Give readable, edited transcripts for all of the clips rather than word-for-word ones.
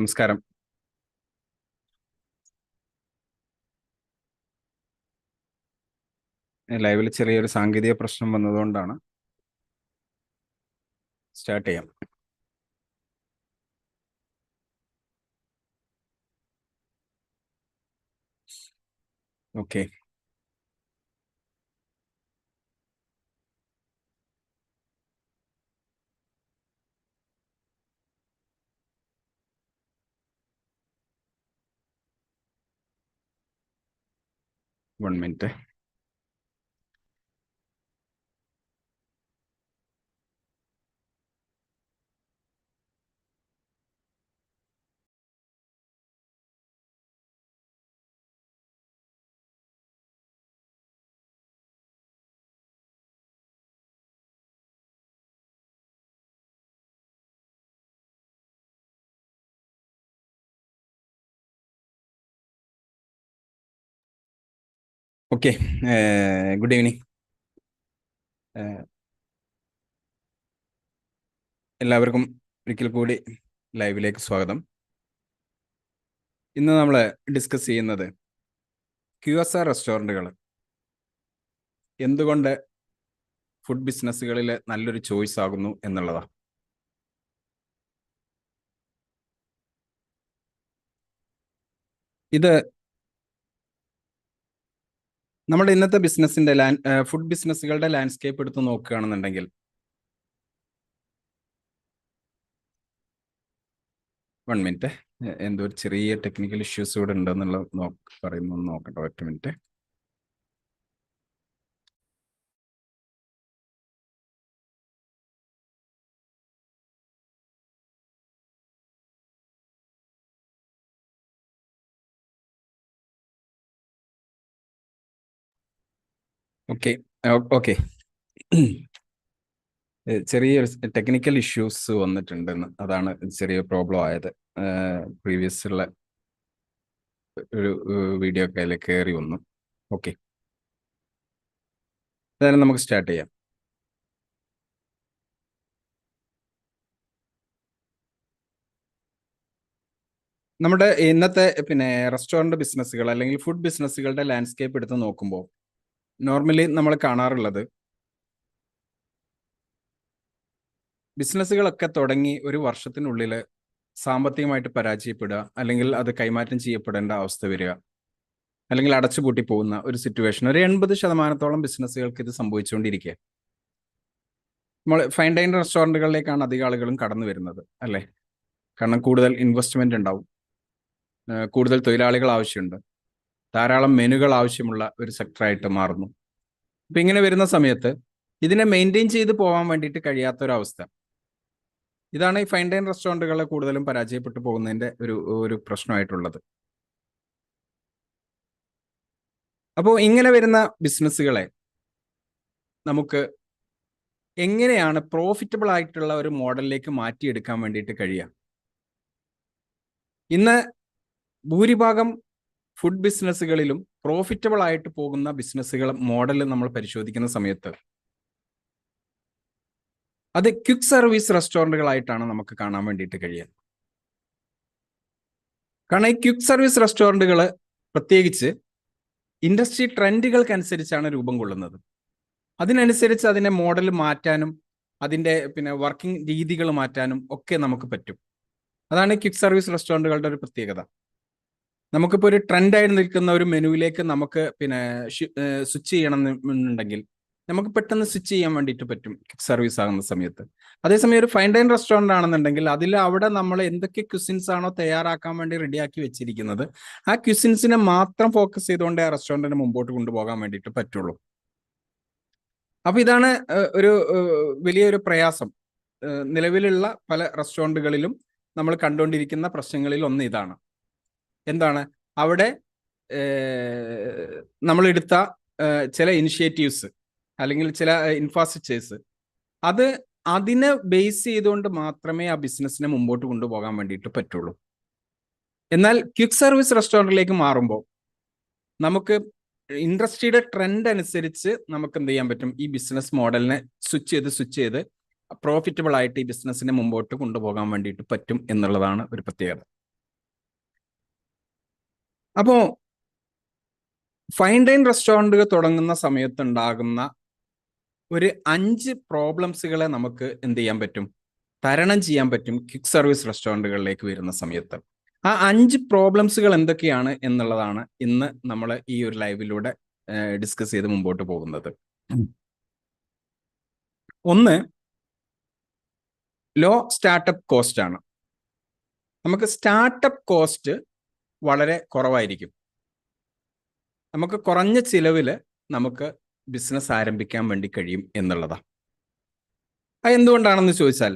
നമസ്കാരം. ലൈവിൽ ചെറിയൊരു സാങ്കേതിക പ്രശ്നം വന്നതുകൊണ്ടാണ്. സ്റ്റാർട്ട് ചെയ്യാം. Okay. One minute. Okay. Good evening. എല്ലാവർക്കും ഒരിക്കൽ കൂടി ലൈവിലേക്ക് സ്വാഗതം. ഇന്ന് നമ്മൾ ഡിസ്കസ് ചെയ്യുന്നത് QSR റെസ്റ്റോറൻറ്റുകൾ എന്തുകൊണ്ട് ഫുഡ് ബിസിനസ്സുകളിൽ നല്ലൊരു ചോയ്സ് ആകുന്നു എന്നുള്ളതാണ്. ഇത് നമ്മുടെ ഇന്നത്തെ ബിസിനസ്സിന്റെ ഫുഡ് ബിസിനസ്സുകളുടെ ലാൻഡ്സ്കേപ്പ് എടുത്ത് നോക്കുകയാണെന്നുണ്ടെങ്കിൽ വൺ മിനിറ്റ്, എന്തോ ഒരു ചെറിയ ടെക്നിക്കൽ ഇഷ്യൂസ് ഇവിടെ ഉണ്ടെന്നുള്ളത് പറയുന്നു. നോക്കട്ടെ, ഒറ്റ മിനിറ്റ്. ഓക്കെ. ഓക്കെ. ചെറിയൊരു ടെക്നിക്കൽ ഇഷ്യൂസ് വന്നിട്ടുണ്ടെന്ന്, അതാണ് ചെറിയ പ്രോബ്ലം ആയത്. പ്രീവിയസ് ഉള്ള ഒരു വീഡിയോ ഒക്കെ അതിൽ കയറി വന്നു. ഓക്കെ, അതായത് നമുക്ക് സ്റ്റാർട്ട് ചെയ്യാം. നമ്മുടെ ഇന്നത്തെ റെസ്റ്റോറൻറ്റ് ബിസിനസ്സുകൾ അല്ലെങ്കിൽ ഫുഡ് ബിസിനസ്സുകളുടെ ലാൻഡ്സ്കേപ്പ് എടുത്ത് നോക്കുമ്പോൾ നോർമലി നമ്മൾ കാണാറുള്ളത് ബിസിനസ്സുകളൊക്കെ തുടങ്ങി ഒരു വർഷത്തിനുള്ളിൽ സാമ്പത്തികമായിട്ട് പരാജയപ്പെടുക, അല്ലെങ്കിൽ അത് കൈമാറ്റം ചെയ്യപ്പെടേണ്ട അവസ്ഥ വരിക, അല്ലെങ്കിൽ അടച്ചുപൂട്ടി പോകുന്ന ഒരു സിറ്റുവേഷൻ. ഒരു 80% ബിസിനസ്സുകൾക്ക് ഇത് സംഭവിച്ചുകൊണ്ടിരിക്കുക. നമ്മൾ ഫൈൻ ഡൈൻ റെസ്റ്റോറൻറ്റുകളിലേക്കാണ് അധികം ആളുകളും കടന്നു വരുന്നത്, അല്ലേ? കാരണം കൂടുതൽ ഇൻവെസ്റ്റ്മെന്റ് ഉണ്ടാവും, കൂടുതൽ തൊഴിലാളികൾ ആവശ്യമുണ്ട്, ധാരാളം മെനുകൾ ആവശ്യമുള്ള ഒരു സെക്ടറായിട്ട് മാറുന്നു. അപ്പം ഇങ്ങനെ വരുന്ന സമയത്ത് ഇതിനെ മെയിൻറ്റെയിൻ ചെയ്ത് പോകാൻ വേണ്ടിയിട്ട് കഴിയാത്തൊരവസ്ഥ, ഇതാണ് ഈ ഫൈൻ ഡൈൻ റെസ്റ്റോറൻറ്റുകളെ കൂടുതലും പരാജയപ്പെട്ടു പോകുന്നതിൻ്റെ ഒരു പ്രശ്നമായിട്ടുള്ളത്. അപ്പോൾ ഇങ്ങനെ വരുന്ന ബിസിനസ്സുകളെ നമുക്ക് എങ്ങനെയാണ് പ്രോഫിറ്റബിൾ ആയിട്ടുള്ള ഒരു മോഡലിലേക്ക് മാറ്റിയെടുക്കാൻ വേണ്ടിയിട്ട് കഴിയുക? ഇന്ന് ഭൂരിഭാഗം ഫുഡ് ബിസിനസ്സുകളിലും പ്രോഫിറ്റബിൾ ആയിട്ട് പോകുന്ന ബിസിനസ്സുകൾ മോഡൽ നമ്മൾ പരിശോധിക്കുന്ന സമയത്ത് അത് ക്വിക്ക് സർവീസ് റെസ്റ്റോറൻറ്റുകളായിട്ടാണ് നമുക്ക് കാണാൻ വേണ്ടിയിട്ട് കഴിയുക. കാരണം ഈ ക്വിക്ക് സർവീസ് റെസ്റ്റോറൻറ്റുകൾ പ്രത്യേകിച്ച് ഇൻഡസ്ട്രി ട്രെൻഡുകൾക്കനുസരിച്ചാണ് രൂപം കൊള്ളുന്നത്. അതിനനുസരിച്ച് അതിനെ മോഡൽ മാറ്റാനും അതിൻ്റെ വർക്കിംഗ് രീതികൾ മാറ്റാനും ഒക്കെ നമുക്ക് പറ്റും. അതാണ് ക്വിക്ക് സർവീസ് റെസ്റ്റോറൻറ്റുകളുടെ ഒരു പ്രത്യേകത. നമുക്കിപ്പോൾ ഒരു ട്രെൻഡായി നിൽക്കുന്ന ഒരു മെനുവിലേക്ക് നമുക്ക് സ്വിച്ച് ചെയ്യണം എന്നുണ്ടെങ്കിൽ നമുക്ക് പെട്ടെന്ന് സ്വിച്ച് ചെയ്യാൻ വേണ്ടിയിട്ട് പറ്റും ക്വിക്ക് സർവീസ് ആകുന്ന സമയത്ത്. അതേസമയം ഒരു ഫൈൻ ഡൈൻ റെസ്റ്റോറൻ്റ് ആണെന്നുണ്ടെങ്കിൽ അവിടെ നമ്മൾ എന്തൊക്കെ ക്യുസിൻസ് ആണോ തയ്യാറാക്കാൻ വേണ്ടി റെഡിയാക്കി വെച്ചിരിക്കുന്നത്, ആ ക്യുസിൻസിനെ മാത്രം ഫോക്കസ് ചെയ്തുകൊണ്ട് ആ റെസ്റ്റോറൻറ്റിനെ മുമ്പോട്ട് കൊണ്ടുപോകാൻ വേണ്ടിയിട്ട് പറ്റുള്ളൂ. അപ്പൊ ഇതാണ് ഒരു വലിയൊരു പ്രയാസം. നിലവിലുള്ള പല റെസ്റ്റോറൻറ്റുകളിലും നമ്മൾ കണ്ടുകൊണ്ടിരിക്കുന്ന പ്രശ്നങ്ങളിൽ ഒന്ന് ഇതാണ്. എന്താണ്? അവിടെ നമ്മളെടുത്ത ചില ഇനിഷ്യേറ്റീവ്സ് അല്ലെങ്കിൽ ചില ഇൻഫ്രാസ്ട്രക്ചേഴ്സ് അതിനെ ബേസ് ചെയ്തുകൊണ്ട് മാത്രമേ ആ ബിസിനസ്സിനെ മുമ്പോട്ട് കൊണ്ടുപോകാൻ വേണ്ടിയിട്ട് പറ്റുള്ളൂ. എന്നാൽ ക്വിക്ക് സർവീസ് റെസ്റ്റോറൻറ്റിലേക്ക് മാറുമ്പോൾ നമുക്ക് ഇൻഡസ്ട്രിയുടെ ട്രെൻഡ് അനുസരിച്ച് നമുക്ക് എന്ത് ചെയ്യാൻ പറ്റും? ഈ ബിസിനസ് മോഡലിനെ സ്വിച്ച് ചെയ്ത് പ്രോഫിറ്റബിൾ ആയിട്ട് ഈ ബിസിനസ്സിനെ മുമ്പോട്ട് കൊണ്ടുപോകാൻ വേണ്ടിയിട്ട് പറ്റും എന്നുള്ളതാണ് ഒരു പ്രത്യേകത. അപ്പോ ഫൈൻ ഡൈൻ റെസ്റ്റോറൻറ്റുകൾ തുടങ്ങുന്ന സമയത്ത് ഉണ്ടാകുന്ന ഒരു 5 പ്രോബ്ലംസുകളെ നമുക്ക് എന്ത് ചെയ്യാൻ പറ്റും, തരണം ചെയ്യാൻ പറ്റും ക്വിക്ക് സർവീസ് റെസ്റ്റോറൻറ്റുകളിലേക്ക് വരുന്ന സമയത്ത്. ആ 5 പ്രോബ്ലംസുകൾ എന്തൊക്കെയാണ് എന്നുള്ളതാണ് ഇന്ന് നമ്മൾ ഈ ഒരു ലൈവിലൂടെ ഡിസ്കസ് ചെയ്ത് മുമ്പോട്ട് പോകുന്നത്. ഒന്ന്, ലോ സ്റ്റാർട്ടപ്പ് കോസ്റ്റ് ആണ്. നമുക്ക് സ്റ്റാർട്ടപ്പ് കോസ്റ്റ് വളരെ കുറവായിരിക്കും. നമുക്ക് കുറഞ്ഞ ചിലവിൽ നമുക്ക് ബിസിനസ് ആരംഭിക്കാൻ വേണ്ടി കഴിയും എന്നുള്ളതാണ്. അത് എന്തുകൊണ്ടാണെന്ന് ചോദിച്ചാൽ,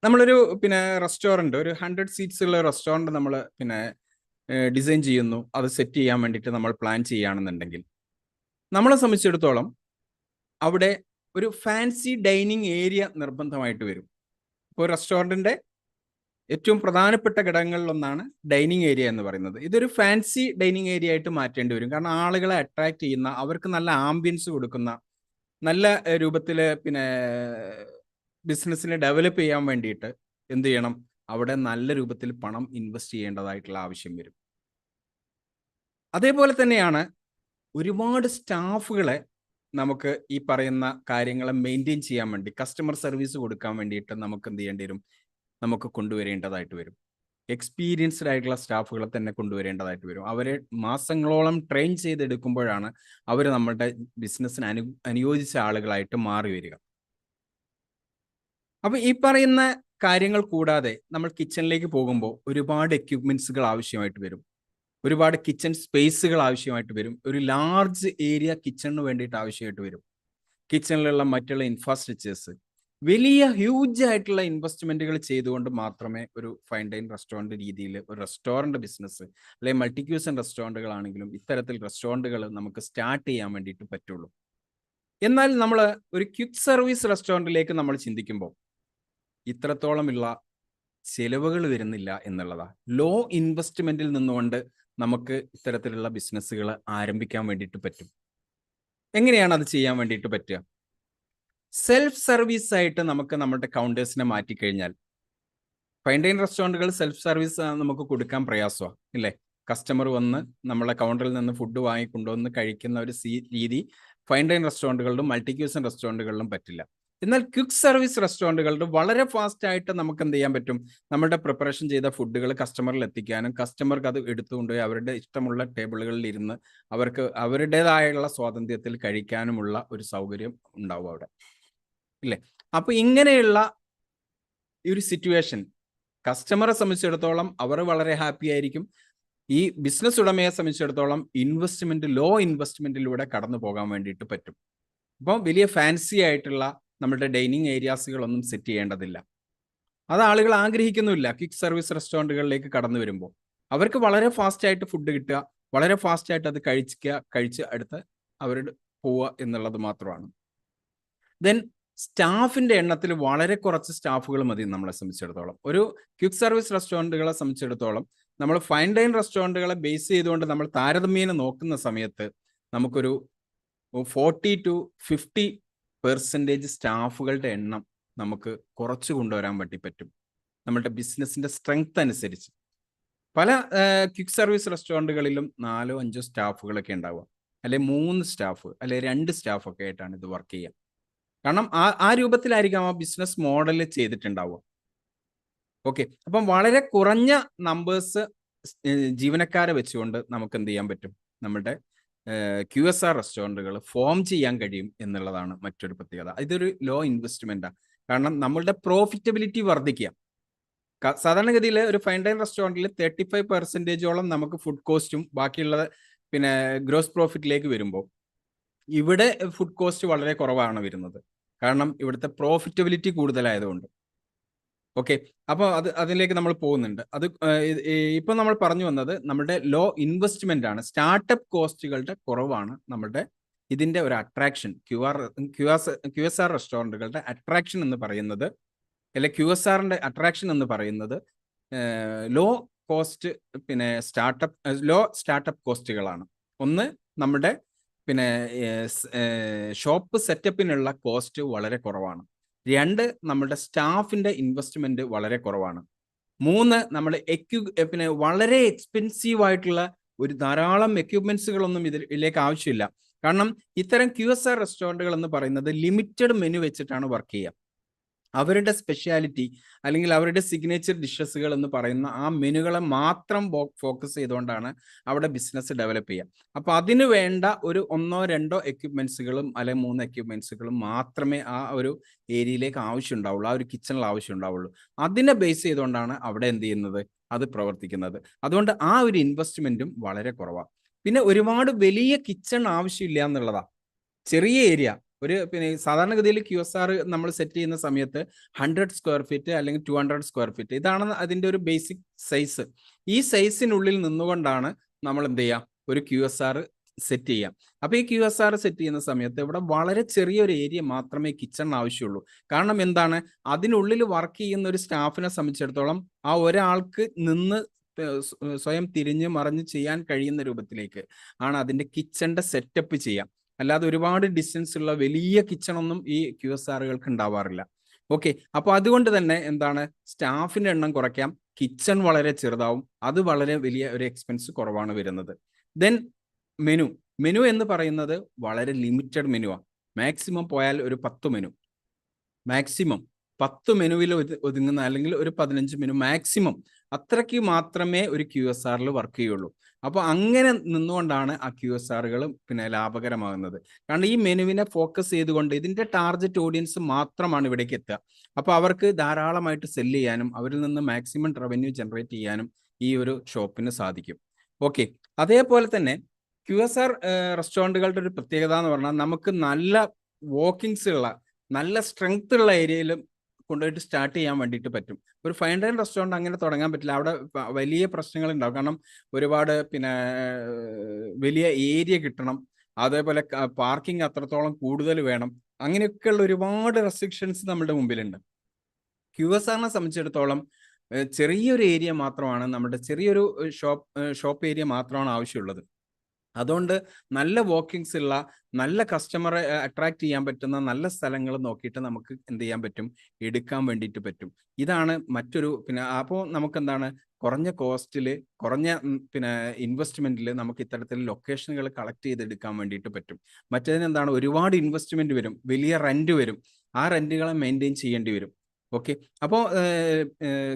നമ്മളൊരു റെസ്റ്റോറൻറ്റ്, ഒരു 100 സീറ്റ്സ് ഉള്ള റെസ്റ്റോറൻറ്റ് നമ്മൾ ഡിസൈൻ ചെയ്യുന്നു, അത് സെറ്റ് ചെയ്യാൻ വേണ്ടിയിട്ട് നമ്മൾ പ്ലാൻ ചെയ്യുകയാണെന്നുണ്ടെങ്കിൽ, നമ്മളെ സംബന്ധിച്ചിടത്തോളം അവിടെ ഒരു ഫാൻസി ഡൈനിങ് ഏരിയ നിർബന്ധമായിട്ട് വരും. ഇപ്പോൾ റെസ്റ്റോറൻറ്റിൻ്റെ ഏറ്റവും പ്രധാനപ്പെട്ട ഘടകങ്ങളിലൊന്നാണ് ഡൈനിങ് ഏരിയ എന്ന് പറയുന്നത്. ഇതൊരു ഫാൻസി ഡൈനിങ് ഏരിയ ആയിട്ട് മാറ്റേണ്ടി വരും. കാരണം ആളുകളെ അട്രാക്ട് ചെയ്യുന്ന, അവർക്ക് നല്ല ആംബിയൻസ് കൊടുക്കുന്ന, നല്ല രൂപത്തിൽ ബിസിനസ്സിനെ ഡെവലപ്പ് ചെയ്യാൻ വേണ്ടിയിട്ട് എന്ത് ചെയ്യണം, അവിടെ നല്ല രൂപത്തിൽ പണം ഇൻവെസ്റ്റ് ചെയ്യേണ്ടതായിട്ടുള്ള ആവശ്യം വരും. അതേപോലെ തന്നെയാണ് ഒരുപാട് സ്റ്റാഫുകളെ നമുക്ക് ഈ പറയുന്ന കാര്യങ്ങളെ മെയിൻറ്റെയിൻ ചെയ്യാൻ വേണ്ടി, കസ്റ്റമർ സർവീസ് കൊടുക്കാൻ വേണ്ടിയിട്ട് നമുക്ക് എന്ത് ചെയ്യേണ്ടി വരും, നമുക്ക് കൊണ്ടുവരേണ്ടതായിട്ട് വരും. എക്സ്പീരിയൻസ്ഡ് ആയിട്ടുള്ള സ്റ്റാഫുകളെ തന്നെ കൊണ്ടുവരേണ്ടതായിട്ട് വരും. അവരെ മാസങ്ങളോളം ട്രെയിൻ ചെയ്തെടുക്കുമ്പോഴാണ് അവർ നമ്മുടെ ബിസിനസ്സിന് അനുയോജിച്ച ആളുകളായിട്ട് മാറി വരിക. അപ്പൊ ഈ പറയുന്ന കാര്യങ്ങൾ കൂടാതെ നമ്മൾ കിച്ചണിലേക്ക് പോകുമ്പോൾ ഒരുപാട് എക്യുപ്മെന്റ്സുകൾ ആവശ്യമായിട്ട് വരും, ഒരുപാട് കിച്ചൺ സ്പേസുകൾ ആവശ്യമായിട്ട് വരും, ഒരു ലാർജ് ഏരിയ കിച്ചണിന് വേണ്ടിയിട്ട് ആവശ്യമായിട്ട് വരും. കിച്ചണിലുള്ള മറ്റുള്ള ഇൻഫ്രാസ്ട്രക്ചേഴ്സ്, വലിയ ഹ്യൂജ് ആയിട്ടുള്ള ഇൻവെസ്റ്റ്മെന്റുകൾ ചെയ്തുകൊണ്ട് മാത്രമേ ഒരു ഫൈൻ ഡൈൻ റെസ്റ്റോറൻറ്റ് രീതിയിൽ ഒരു റെസ്റ്റോറൻറ്റ് ബിസിനസ്, അല്ലെങ്കിൽ മൾട്ടി ക്യൂസൻ റെസ്റ്റോറൻറ്റുകളാണെങ്കിലും ഇത്തരത്തിൽ റെസ്റ്റോറൻറ്റുകൾ നമുക്ക് സ്റ്റാർട്ട് ചെയ്യാൻ വേണ്ടിയിട്ട് പറ്റുള്ളൂ. എന്നാൽ നമ്മൾ ഒരു ക്വിക്ക് സർവീസ് റെസ്റ്റോറൻറ്റിലേക്ക് നമ്മൾ ചിന്തിക്കുമ്പോൾ ഇത്രത്തോളമുള്ള ചെലവുകൾ വരുന്നില്ല എന്നുള്ളതാണ്. ലോ ഇൻവെസ്റ്റ്മെന്റിൽ നിന്നുകൊണ്ട് നമുക്ക് ഇത്തരത്തിലുള്ള ബിസിനസ്സുകൾ ആരംഭിക്കാൻ വേണ്ടിയിട്ട് പറ്റും. എങ്ങനെയാണ് അത് ചെയ്യാൻ വേണ്ടിയിട്ട് പറ്റുക? സെൽഫ് സർവീസ് ആയിട്ട് നമുക്ക് നമ്മുടെ കൗണ്ടേഴ്സിനെ മാറ്റിക്കഴിഞ്ഞാൽ, ഫൈൻ ഡൈൻ റെസ്റ്റോറൻറ്റുകൾ സെൽഫ് സർവീസ് നമുക്ക് കൊടുക്കാൻ പ്രയാസമാണ്, ഇല്ലേ? കസ്റ്റമർ വന്ന് നമ്മളെ കൗണ്ടറിൽ നിന്ന് ഫുഡ് വാങ്ങിക്കൊണ്ടുവന്ന് കഴിക്കുന്ന ഒരു രീതി ഫൈൻ ഡൈൻ റെസ്റ്റോറൻറ്റുകളിലും മൾട്ടി ക്യൂസൻ റെസ്റ്റോറൻറ്റുകളിലും പറ്റില്ല. എന്നാൽ ക്വിക്ക് സർവീസ് റെസ്റ്റോറൻറ്റുകളുടെ വളരെ ഫാസ്റ്റ് ആയിട്ട് നമുക്ക് എന്ത് ചെയ്യാൻ പറ്റും, നമ്മുടെ പ്രിപ്പറേഷൻ ചെയ്ത ഫുഡുകൾ കസ്റ്റമറിൽ എത്തിക്കാനും കസ്റ്റമർക്ക് അത് എടുത്തുകൊണ്ടുപോയി അവരുടെ ഇഷ്ടമുള്ള ടേബിളുകളിൽ ഇരുന്ന് അവർക്ക് അവരുടേതായുള്ള സ്വാതന്ത്ര്യത്തിൽ കഴിക്കാനുമുള്ള ഒരു സൗകര്യം ഉണ്ടാവും അവിടെ, ഇല്ലേ? അപ്പൊ ഇങ്ങനെയുള്ള ഒരു സിറ്റുവേഷൻ കസ്റ്റമറെ സംബന്ധിച്ചിടത്തോളം അവർ വളരെ ഹാപ്പി ആയിരിക്കും. ഈ ബിസിനസ് ഉടമയെ സംബന്ധിച്ചിടത്തോളം ലോ ഇൻവെസ്റ്റ്മെന്റിലൂടെ കടന്നു പോകാൻ വേണ്ടിയിട്ട് പറ്റും. അപ്പം വലിയ ഫാൻസി ആയിട്ടുള്ള നമ്മുടെ ഡൈനിങ് ഏരിയാസുകളൊന്നും സെറ്റ് ചെയ്യേണ്ടതില്ല. അത് ആളുകൾ ആഗ്രഹിക്കുന്നുമില്ല. ക്വിക്ക് സർവീസ് റെസ്റ്റോറൻറ്റുകളിലേക്ക് കടന്നു വരുമ്പോൾ അവർക്ക് വളരെ ഫാസ്റ്റ് ആയിട്ട് ഫുഡ് കിട്ടുക, വളരെ ഫാസ്റ്റ് ആയിട്ട് അത് കഴിച്ച് അടുത്ത് അവർ പോവുക എന്നുള്ളത് മാത്രമാണ്. ദെൻ സ്റ്റാഫിന്റെ എണ്ണത്തിൽ വളരെ കുറച്ച് സ്റ്റാഫുകൾ മതി നമ്മളെ സംബന്ധിച്ചിടത്തോളം. ഒരു ക്വിക്ക് സർവീസ് റെസ്റ്റോറൻറ്റുകളെ സംബന്ധിച്ചിടത്തോളം നമ്മൾ ഫൈൻ ഡൈൻ റെസ്റ്റോറൻറ്റുകളെ ബേസ് ചെയ്തുകൊണ്ട് നമ്മൾ താരതമ്യേന നോക്കുന്ന സമയത്ത് നമുക്കൊരു 40 to 50% സ്റ്റാഫുകളുടെ എണ്ണം നമുക്ക് കുറച്ച് കൊണ്ടുവരാൻ വേണ്ടി പറ്റും, നമ്മുടെ ബിസിനസിന്റെ സ്ട്രെങ്ത് അനുസരിച്ച്. പല ക്വിക്ക് സർവീസ് റെസ്റ്റോറൻറ്റുകളിലും 4-5 സ്റ്റാഫുകളൊക്കെ ഉണ്ടാവുക, അല്ലെ 3 സ്റ്റാഫ്, അല്ലെ 2 സ്റ്റാഫൊക്കെ ആയിട്ടാണ് ഇത് വർക്ക് ചെയ്യുക. കാരണം ആ രൂപത്തിലായിരിക്കും ആ ബിസിനസ് മോഡൽ ചെയ്തിട്ടുണ്ടാവുക. ഓക്കെ, അപ്പം വളരെ കുറഞ്ഞ നമ്പേഴ്സ് ജീവനക്കാരെ വെച്ചുകൊണ്ട് നമുക്ക് എന്ത് ചെയ്യാൻ പറ്റും, നമ്മുടെ QSR റെസ്റ്റോറൻറ്റുകൾ ഫോം ചെയ്യാൻ കഴിയും എന്നുള്ളതാണ് മറ്റൊരു പ്രത്യേകത. ഇതൊരു ലോ ഇൻവെസ്റ്റ്മെന്റാണ്. കാരണം നമ്മളുടെ പ്രോഫിറ്റബിലിറ്റി വർദ്ധിക്കുക. സാധാരണഗതിയിൽ ഒരു ഫൈൻ ഡൈൻ റെസ്റ്റോറൻറ്റിൽ 35% നമുക്ക് ഫുഡ് കോസ്റ്റും ബാക്കിയുള്ള ഗ്രോസ് പ്രോഫിറ്റിലേക്ക് വരുമ്പോൾ ഇവിടെ ഫുഡ് കോസ്റ്റ് വളരെ കുറവാണ് വരുന്നത്. കാരണം ഇവിടുത്തെ പ്രോഫിറ്റബിലിറ്റി കൂടുതലായതുകൊണ്ട്. ഓക്കെ, അപ്പോൾ അതിലേക്ക് നമ്മൾ പോകുന്നുണ്ട്. അത് ഇപ്പൊ നമ്മൾ പറഞ്ഞു വന്നത് നമ്മുടെ ലോ ഇൻവെസ്റ്റ്മെന്റ് ആണ്, സ്റ്റാർട്ടപ്പ് കോസ്റ്റുകളുടെ കുറവാണ് നമ്മുടെ ഇതിന്റെ ഒരു അട്രാക്ഷൻ. QSR റെസ്റ്റോറൻറ്റുകളുടെ അട്രാക്ഷൻ എന്ന് പറയുന്നത്, അല്ലെ QSRന്റെ അട്രാക്ഷൻ എന്ന് പറയുന്നത് ലോ കോസ്റ്റ് ലോ സ്റ്റാർട്ടപ്പ് കോസ്റ്റുകളാണ്. ഒന്ന്, നമ്മുടെ ഷോപ്പ് സെറ്റപ്പിനുള്ള കോസ്റ്റ് വളരെ കുറവാണ്. 2, നമ്മുടെ സ്റ്റാഫിന്റെ ഇൻവെസ്റ്റ്മെന്റ് വളരെ കുറവാണ്. 3, നമ്മുടെ വളരെ എക്സ്പെൻസീവ് ആയിട്ടുള്ള ഒരു ധാരാളം എക്യുപ്മെന്റ്സുകളൊന്നും ഇതിലേക്ക് ആവശ്യമില്ല. കാരണം ഇത്തരം QSR റെസ്റ്റോറൻറ്റുകൾ എന്ന് പറയുന്നത് ലിമിറ്റഡ് മെനു വെച്ചിട്ടാണ് വർക്ക് ചെയ്യുക. അവരുടെ സ്പെഷ്യാലിറ്റി അല്ലെങ്കിൽ അവരുടെ സിഗ്നേച്ചർ ഡിഷസുകൾ എന്ന് പറയുന്ന ആ മെനുകളെ മാത്രം ഫോക്കസ് ചെയ്തുകൊണ്ടാണ് അവിടെ ബിസിനസ് ഡെവലപ്പ് ചെയ്യുക. അപ്പോൾ അതിന് വേണ്ട ഒരു 1-2 എക്യുപ്മെന്റ്സുകളും അല്ലെങ്കിൽ 3 എക്യുപ്മെന്റ്സുകളും മാത്രമേ ആ ഒരു ഏരിയയിലേക്ക് ആവശ്യമുണ്ടാവുള്ളൂ, ആ ഒരു കിച്ചണിൽ ആവശ്യമുണ്ടാവുള്ളൂ. അതിനെ ബേസ് ചെയ്തുകൊണ്ടാണ് അവിടെ എന്ത് ചെയ്യുന്നത്, അത് പ്രവർത്തിക്കുന്നത്. അതുകൊണ്ട് ആ ഒരു ഇൻവെസ്റ്റ്മെന്റും വളരെ കുറവാണ്. പിന്നെ ഒരുപാട് വലിയ കിച്ചൺ ആവശ്യമില്ല എന്നുള്ളതാണ്. ചെറിയ ഏരിയ, പിന്നെ സാധാരണഗതിയിൽ QSR നമ്മൾ സെറ്റ് ചെയ്യുന്ന സമയത്ത് 100 സ്ക്വയർ ഫീറ്റ് അല്ലെങ്കിൽ 200 സ്ക്വയർ ഫീറ്റ്, ഇതാണ് അതിൻ്റെ ഒരു ബേസിക് സൈസ്. ഈ സൈസിനുള്ളിൽ നിന്നുകൊണ്ടാണ് നമ്മൾ എന്ത് ചെയ്യുക, ഒരു QSR സെറ്റ് ചെയ്യാം. അപ്പോൾ ഈ QSR സെറ്റ് ചെയ്യുന്ന സമയത്ത് ഇവിടെ വളരെ ചെറിയൊരു ഏരിയ മാത്രമേ കിച്ചൺ ആവശ്യമുള്ളൂ. കാരണം എന്താണ്, അതിനുള്ളിൽ വർക്ക് ചെയ്യുന്ന ഒരു സ്റ്റാഫിനെ സംബന്ധിച്ചിടത്തോളം ആ ഒരാൾക്ക് നിന്ന് സ്വയം തിരിഞ്ഞ് മറിഞ്ഞ് ചെയ്യാൻ കഴിയുന്ന രൂപത്തിലേക്ക് ആണ് അതിൻ്റെ കിച്ചണിൻ്റെ സെറ്റപ്പ് ചെയ്യാം. അല്ലാതെ ഒരുപാട് ഡിസ്റ്റൻസ് ഉള്ള വലിയ കിച്ചണൊന്നും ഈ QSRകൾക്ക് ഉണ്ടാവാറില്ല. ഓക്കെ, അപ്പോൾ അതുകൊണ്ട് തന്നെ എന്താണ്, സ്റ്റാഫിൻ്റെ എണ്ണം കുറയ്ക്കാം, കിച്ചൺ വളരെ ചെറുതാവും, അത് വളരെ വലിയ ഒരു എക്സ്പെൻസ് കുറവാണ് വരുന്നത്. ദെൻ മെനു എന്ന് പറയുന്നത് വളരെ ലിമിറ്റഡ് മെനുവാണ്. മാക്സിമം പോയാൽ ഒരു 10 മെനു, മാക്സിമം 10 മെനുവിൽ ഒതുങ്ങുന്ന, അല്ലെങ്കിൽ ഒരു 15 മെനു മാക്സിമം, അത്രയ്ക്ക് മാത്രമേ ഒരു QSRൽ വർക്ക് ചെയ്യുള്ളൂ. അപ്പോൾ അങ്ങനെ നിന്നുകൊണ്ടാണ് ആ QSRകൾ പിന്നെ ലാഭകരമാകുന്നത്. കാരണം ഈ മെനുവിനെ ഫോക്കസ് ചെയ്തുകൊണ്ട് ഇതിൻ്റെ ടാർഗറ്റ് ഓഡിയൻസ് മാത്രമാണ് ഇവിടേക്ക് എത്തുക. അപ്പോൾ അവർക്ക് ധാരാളമായിട്ട് സെല്ല് ചെയ്യാനും അവരിൽ നിന്ന് മാക്സിമം റവന്യൂ ജനറേറ്റ് ചെയ്യാനും ഈ ഒരു ഷോപ്പിന് സാധിക്കും. ഓക്കെ, അതേപോലെ തന്നെ QSR റെസ്റ്റോറൻറ്റുകളുടെ ഒരു പ്രത്യേകത എന്ന് പറഞ്ഞാൽ നമുക്ക് നല്ല വാക്കിങ്സ് ഉള്ള, നല്ല സ്ട്രെങ്ത് ഉള്ള ഏരിയയിലും കൊണ്ടുപോയിട്ട് സ്റ്റാർട്ട് ചെയ്യാൻ വേണ്ടിയിട്ട് പറ്റും. ഒരു ഫൈൻ ഡൈൻ റെസ്റ്റോറൻറ്റ് അങ്ങനെ തുടങ്ങാൻ പറ്റില്ല, അവിടെ വലിയ പ്രശ്നങ്ങൾ ഉണ്ടാവും. കാരണം ഒരുപാട് പിന്നെ വലിയ ഏരിയ കിട്ടണം, അതേപോലെ പാർക്കിംഗ് അത്രത്തോളം കൂടുതൽ വേണം, അങ്ങനെയൊക്കെയുള്ള ഒരുപാട് റെസ്ട്രിക്ഷൻസ് നമ്മുടെ മുമ്പിലുണ്ട്. QSRനെ സംബന്ധിച്ചിടത്തോളം ചെറിയൊരു ഏരിയ മാത്രമാണ്, നമ്മുടെ ചെറിയൊരു ഷോപ്പ് ഏരിയ മാത്രമാണ് ആവശ്യമുള്ളത്. അതുകൊണ്ട് നല്ല വാക്കിങ്സ് ഉള്ള, നല്ല കസ്റ്റമറെ അട്രാക്ട് ചെയ്യാൻ പറ്റുന്ന നല്ല സ്ഥലങ്ങൾ നോക്കിയിട്ട് നമുക്ക് എന്ത് ചെയ്യാൻ പറ്റും, എടുക്കാൻ വേണ്ടിയിട്ട് പറ്റും. ഇതാണ് മറ്റൊരു പിന്നെ. അപ്പോൾ നമുക്ക് എന്താണ്, കുറഞ്ഞ കോസ്റ്റിൽ, കുറഞ്ഞ പിന്നെ ഇൻവെസ്റ്റ്മെന്റിൽ നമുക്ക് ഇത്തരത്തിൽ ലൊക്കേഷനുകൾ കളക്ട് ചെയ്തെടുക്കാൻ വേണ്ടിയിട്ട് പറ്റും. മറ്റേതിനെന്താണ്, ഒരുപാട് ഇൻവെസ്റ്റ്മെന്റ് വരും, വലിയ റെന്റ് വരും, ആ റെന്റുകളെ മെയിൻറ്റെയിൻ ചെയ്യേണ്ടി വരും. ഓക്കെ, അപ്പോൾ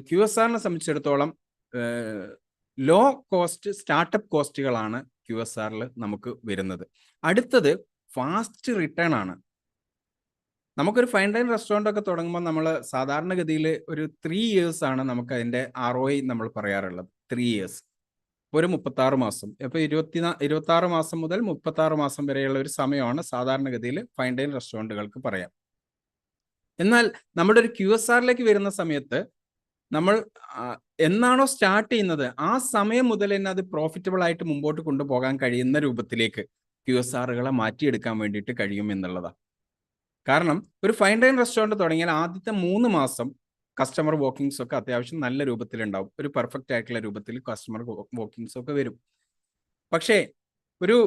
QSRനെ സംബന്ധിച്ചിടത്തോളം ലോ കോസ്റ്റ് സ്റ്റാർട്ടപ്പ് കോസ്റ്റുകളാണ് QSRൽ നമുക്ക് വരുന്നത്. അടുത്തത് ഫാസ്റ്റ് റിട്ടേൺ ആണ്. നമുക്കൊരു ഫൈൻ ഡൈൻ റെസ്റ്റോറൻ്റ് ഒക്കെ തുടങ്ങുമ്പോൾ നമ്മൾ സാധാരണഗതിയിൽ ഒരു 3 years ആണ് നമുക്ക് അതിൻ്റെ ROI നമ്മൾ പറയാറുള്ളത്. 3 years, ഒരു 36 മാസം. ഇപ്പോൾ 26 മാസം മുതൽ 36 മാസം വരെയുള്ള ഒരു സമയമാണ് സാധാരണഗതിയിൽ ഫൈൻ ഡൈൻ റെസ്റ്റോറൻറ്റുകൾക്ക് പറയാം. എന്നാൽ നമ്മുടെ ഒരു QSRലേക്ക് വരുന്ന സമയത്ത് നമ്മൾ എന്നാണോ സ്റ്റാർട്ട് ചെയ്യുന്നത് ആ സമയം മുതൽ തന്നെ അത് പ്രോഫിറ്റബിൾ ആയിട്ട് മുമ്പോട്ട് കൊണ്ടുപോകാൻ കഴിയുന്ന രൂപത്തിലേക്ക് QSRകളെ മാറ്റിയെടുക്കാൻ വേണ്ടിയിട്ട് കഴിയും എന്നുള്ളതാണ്. കാരണം ഒരു ഫൈൻ ഡൈൻ റെസ്റ്റോറൻറ്റ് തുടങ്ങിയാൽ ആദ്യത്തെ 3 മാസം കസ്റ്റമർ വാക്കിങ്സ് ഒക്കെ അത്യാവശ്യം നല്ല രൂപത്തിലുണ്ടാവും, ഒരു പെർഫെക്റ്റ് ആയിട്ടുള്ള രൂപത്തിൽ കസ്റ്റമർ വാക്കിങ്സ് ഒക്കെ വരും. പക്ഷേ ഒരു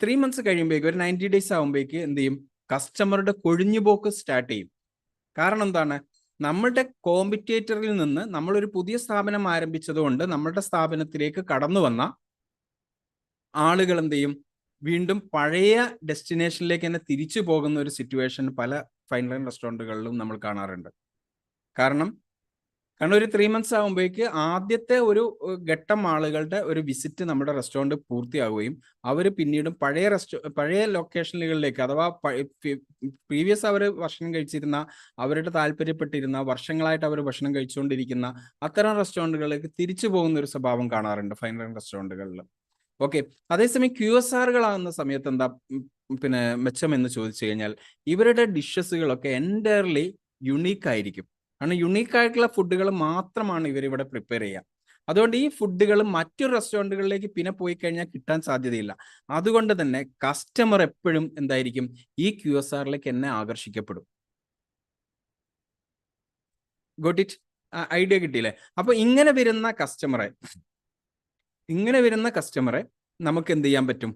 3 months കഴിയുമ്പോഴേക്ക്, ഒരു 90 days ആകുമ്പോഴേക്ക് എന്ത് ചെയ്യും, കസ്റ്റമറുടെ കൊഴിഞ്ഞുപോക്ക് സ്റ്റാർട്ട് ചെയ്യും. കാരണം എന്താണ്, നമ്മളുടെ കോമ്പറ്റേറ്ററിൽ നിന്ന് നമ്മളൊരു പുതിയ സ്ഥാപനം ആരംഭിച്ചതുകൊണ്ട് നമ്മളുടെ സ്ഥാപനത്തിലേക്ക് കടന്നു വന്ന ആളുകൾ എന്ത് ചെയ്യും, വീണ്ടും പഴയ ഡെസ്റ്റിനേഷനിലേക്ക് തന്നെ തിരിച്ചു പോകുന്ന ഒരു സിറ്റുവേഷൻ പല ഫൈൻ ഡൈൻ റെസ്റ്റോറൻറ്റുകളിലും നമ്മൾ കാണാറുണ്ട്. കാരണം ഒരു 3 months ആകുമ്പോഴേക്ക് ആദ്യത്തെ ഒരു ഘട്ടം ആളുകളുടെ ഒരു വിസിറ്റ് നമ്മുടെ റെസ്റ്റോറൻറ്റ് പൂർത്തിയാവുകയും അവർ പിന്നീടും പഴയ ലൊക്കേഷനുകളിലേക്ക്, അഥവാ പ്രീവിയസ് അവർ ഭക്ഷണം കഴിച്ചിരുന്ന, അവരുടെ താല്പര്യപ്പെട്ടിരുന്ന, വർഷങ്ങളായിട്ട് അവർ ഭക്ഷണം കഴിച്ചുകൊണ്ടിരിക്കുന്ന അത്തരം റെസ്റ്റോറൻറ്റുകളിലേക്ക് തിരിച്ചു പോകുന്ന ഒരു സ്വഭാവം കാണാറുണ്ട് ഫൈൻ ഡൈൻ റെസ്റ്റോറൻറ്റുകളിൽ. ഓക്കെ, അതേസമയം QSRകളാകുന്ന സമയത്ത് എന്താ പിന്നെ മെച്ചം എന്ന് ചോദിച്ചു കഴിഞ്ഞാൽ, ഇവരുടെ ഡിഷസുകളൊക്കെ എൻറ്റയർലി യുണീക്ക് ആയിരിക്കും. കാരണം യുണീക്ക് ആയിട്ടുള്ള ഫുഡുകൾ മാത്രമാണ് ഇവരിവിടെ പ്രിപ്പയർ ചെയ്യുക. അതുകൊണ്ട് ഈ ഫുഡുകൾ മറ്റൊരു റെസ്റ്റോറൻറ്റുകളിലേക്ക് പിന്നെ പോയി കഴിഞ്ഞാൽ കിട്ടാൻ സാധ്യതയില്ല. അതുകൊണ്ട് തന്നെ കസ്റ്റമർ എപ്പോഴും എന്തായിരിക്കും, ഈ QSRലേക്ക് എന്നെ ആകർഷിക്കപ്പെടും. Got it? ഐഡിയ കിട്ടിയില്ലേ? അപ്പോൾ ഇങ്ങനെ വരുന്ന കസ്റ്റമറെ നമുക്ക് എന്ത് ചെയ്യാൻ പറ്റും,